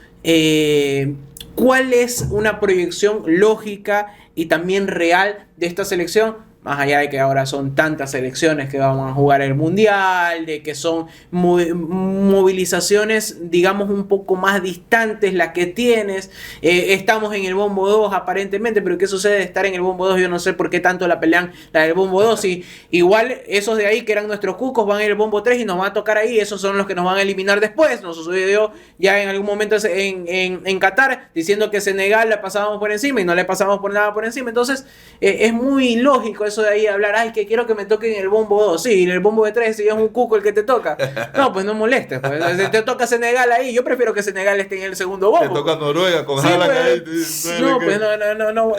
cuál es una proyección lógica y también real de esta selección? Más allá de que ahora son tantas selecciones que van a jugar el Mundial, de que son movilizaciones, digamos, un poco más distantes las que tienes. Estamos en el Bombo 2 aparentemente, pero ¿qué sucede de estar en el Bombo 2? Yo no sé por qué tanto la pelean la del Bombo 2. Y igual esos de ahí que eran nuestros cucos van en el Bombo 3 y nos va a tocar ahí. Esos son los que nos van a eliminar después. Nos sucedió ya en algún momento en Qatar, diciendo que Senegal le pasábamos por encima y no le pasamos por nada por encima. Entonces es muy lógico eso de ahí hablar, ay, que quiero que me toquen el Bombo 2. Sí, en el Bombo de 3 si es un cuco el que te toca. No, pues no molestes. Pues. Si te toca Senegal ahí, yo prefiero que Senegal esté en el segundo bombo. Te toca Noruega con Sí, Haaland pues, ahí. no, pues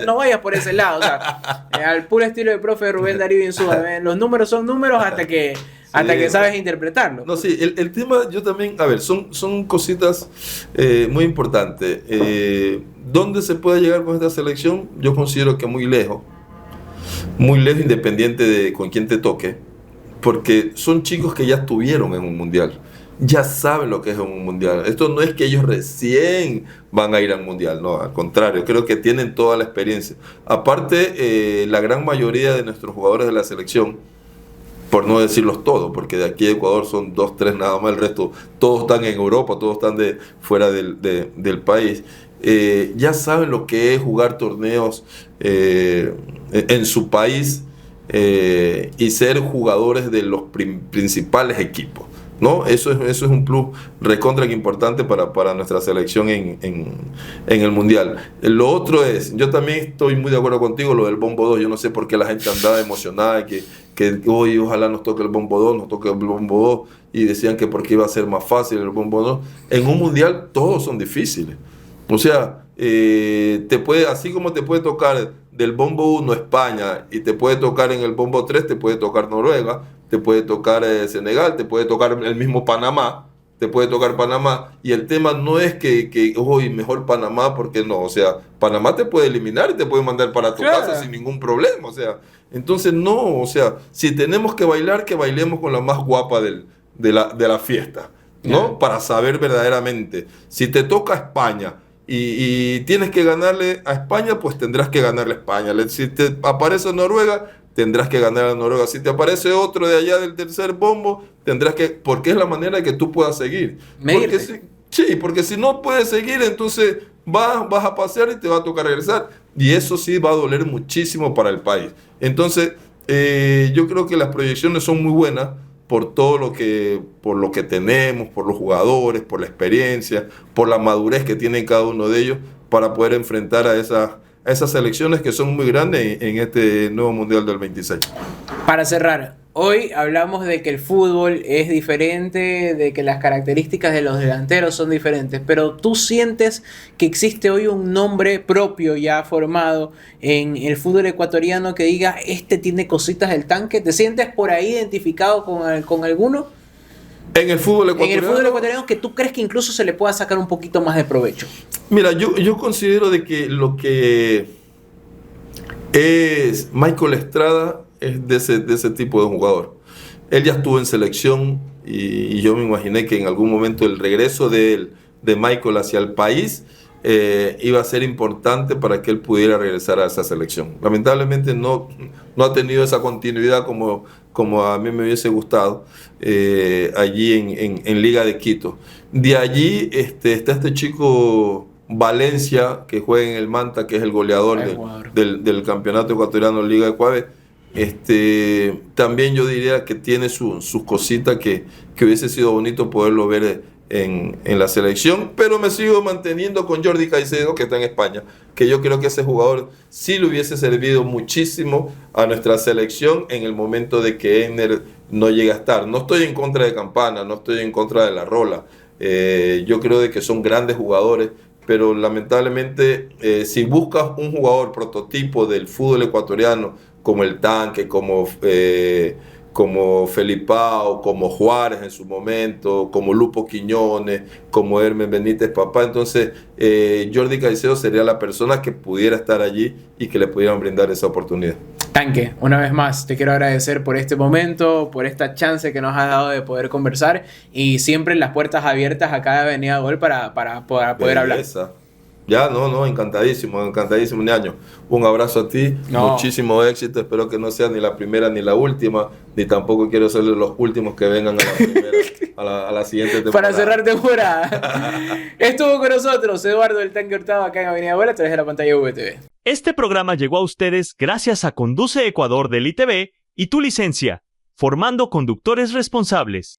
no vayas por ese lado. O sea, al puro estilo de profe Rubén Darío Insúa. Los números son números hasta que sabes interpretarlo. No, sí, el tema yo también, a ver, son cositas muy importantes. ¿Dónde se puede llegar con esta selección? Yo considero que muy lejos independiente de con quién te toque, porque son chicos que ya estuvieron en un mundial, ya saben lo que es un mundial. Esto no es que ellos recién van a ir al mundial, no, al contrario, creo que tienen toda la experiencia. Aparte, la gran mayoría de nuestros jugadores de la selección, por no decirlos todos, porque de aquí a Ecuador son 2, 3 nada más, el resto todos están en Europa, todos están fuera del país. Ya saben lo que es jugar torneos en su país y ser jugadores de los principales equipos, ¿no? Eso es un plus recontra que importante para nuestra selección en el Mundial. Lo otro es, yo también estoy muy de acuerdo contigo, lo del Bombo 2, yo no sé por qué la gente andaba emocionada, que hoy ojalá nos toque el Bombo 2, nos toque el Bombo 2, y decían que porque iba a ser más fácil el Bombo 2. En un Mundial todos son difíciles. O sea, así como te puede tocar del Bombo 1 España y te puede tocar en el Bombo 3, te puede tocar Noruega, te puede tocar Senegal, te puede tocar el mismo Panamá, y el tema no es que hoy mejor Panamá, porque no, o sea, Panamá te puede eliminar y te puede mandar para tu casa sin ningún problema, o sea, entonces no, o sea, si tenemos que bailar, que bailemos con la más guapa de la fiesta, ¿no? Para saber verdaderamente, si te toca España, y tienes que ganarle a España, pues tendrás que ganarle a España. Si te aparece Noruega, tendrás que ganar a Noruega. Si te aparece otro de allá del tercer bombo, tendrás que... Porque es la manera que tú puedas seguir. Porque si no puedes seguir, entonces vas a pasear y te va a tocar regresar. Y eso sí va a doler muchísimo para el país. Entonces, yo creo que las proyecciones son muy buenas, por lo que tenemos, por los jugadores, por la experiencia, por la madurez que tienen cada uno de ellos para poder enfrentar a esas selecciones que son muy grandes en este nuevo Mundial del 26. Para cerrar, hoy hablamos de que el fútbol es diferente, de que las características de los delanteros son diferentes, pero ¿tú sientes que existe hoy un nombre propio ya formado en el fútbol ecuatoriano que diga, este tiene cositas del tanque? ¿Te sientes por ahí identificado con alguno? En el fútbol ecuatoriano. En el fútbol ecuatoriano que tú crees que incluso se le pueda sacar un poquito más de provecho. Mira, yo considero de que lo que es Michael Estrada es de ese tipo de jugador. Él ya estuvo en selección y yo me imaginé que en algún momento el regreso de Michael hacia el país iba a ser importante para que él pudiera regresar a esa selección. Lamentablemente no ha tenido esa continuidad como a mí me hubiese gustado allí en Liga de Quito. De allí está este chico Valencia, que juega en el Manta, que es el goleador del campeonato ecuatoriano Liga de Ecuador. También yo diría que tiene sus cositas que hubiese sido bonito poderlo ver en la selección, pero me sigo manteniendo con Jordi Caicedo, que está en España, que yo creo que ese jugador sí le hubiese servido muchísimo a nuestra selección en el momento de que Enner no llegue a estar. No estoy en contra de Campana, no estoy en contra de La Rola. Yo creo de que son grandes jugadores, pero lamentablemente si buscas un jugador prototipo del fútbol ecuatoriano, como el Tanque, como Felipao, como Juárez en su momento, como Lupo Quiñones, como Hermen Benítez Papá, entonces Jordi Caicedo sería la persona que pudiera estar allí y que le pudieran brindar esa oportunidad. Tanque, una vez más te quiero agradecer por este momento, por esta chance que nos has dado de poder conversar, y siempre las puertas abiertas acá de Avenida Gol para poder hablar. Ya, encantadísimo, Ñaño. Un abrazo a ti, muchísimo éxito, espero que no sea ni la primera ni la última, ni tampoco quiero ser de los últimos que vengan a la primera, a la siguiente temporada. Para cerrar temporada. Estuvo con nosotros Eduardo El Tanque Hurtado acá en Avenida Gol a través de la pantalla VTV. Este programa llegó a ustedes gracias a Conduce Ecuador del ITV y Tu Licencia, formando conductores responsables.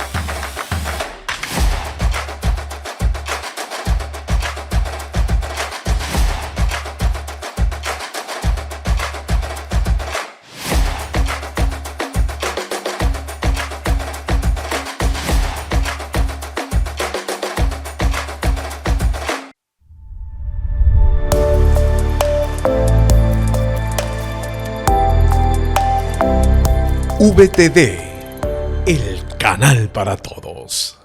VTV, el canal para todos.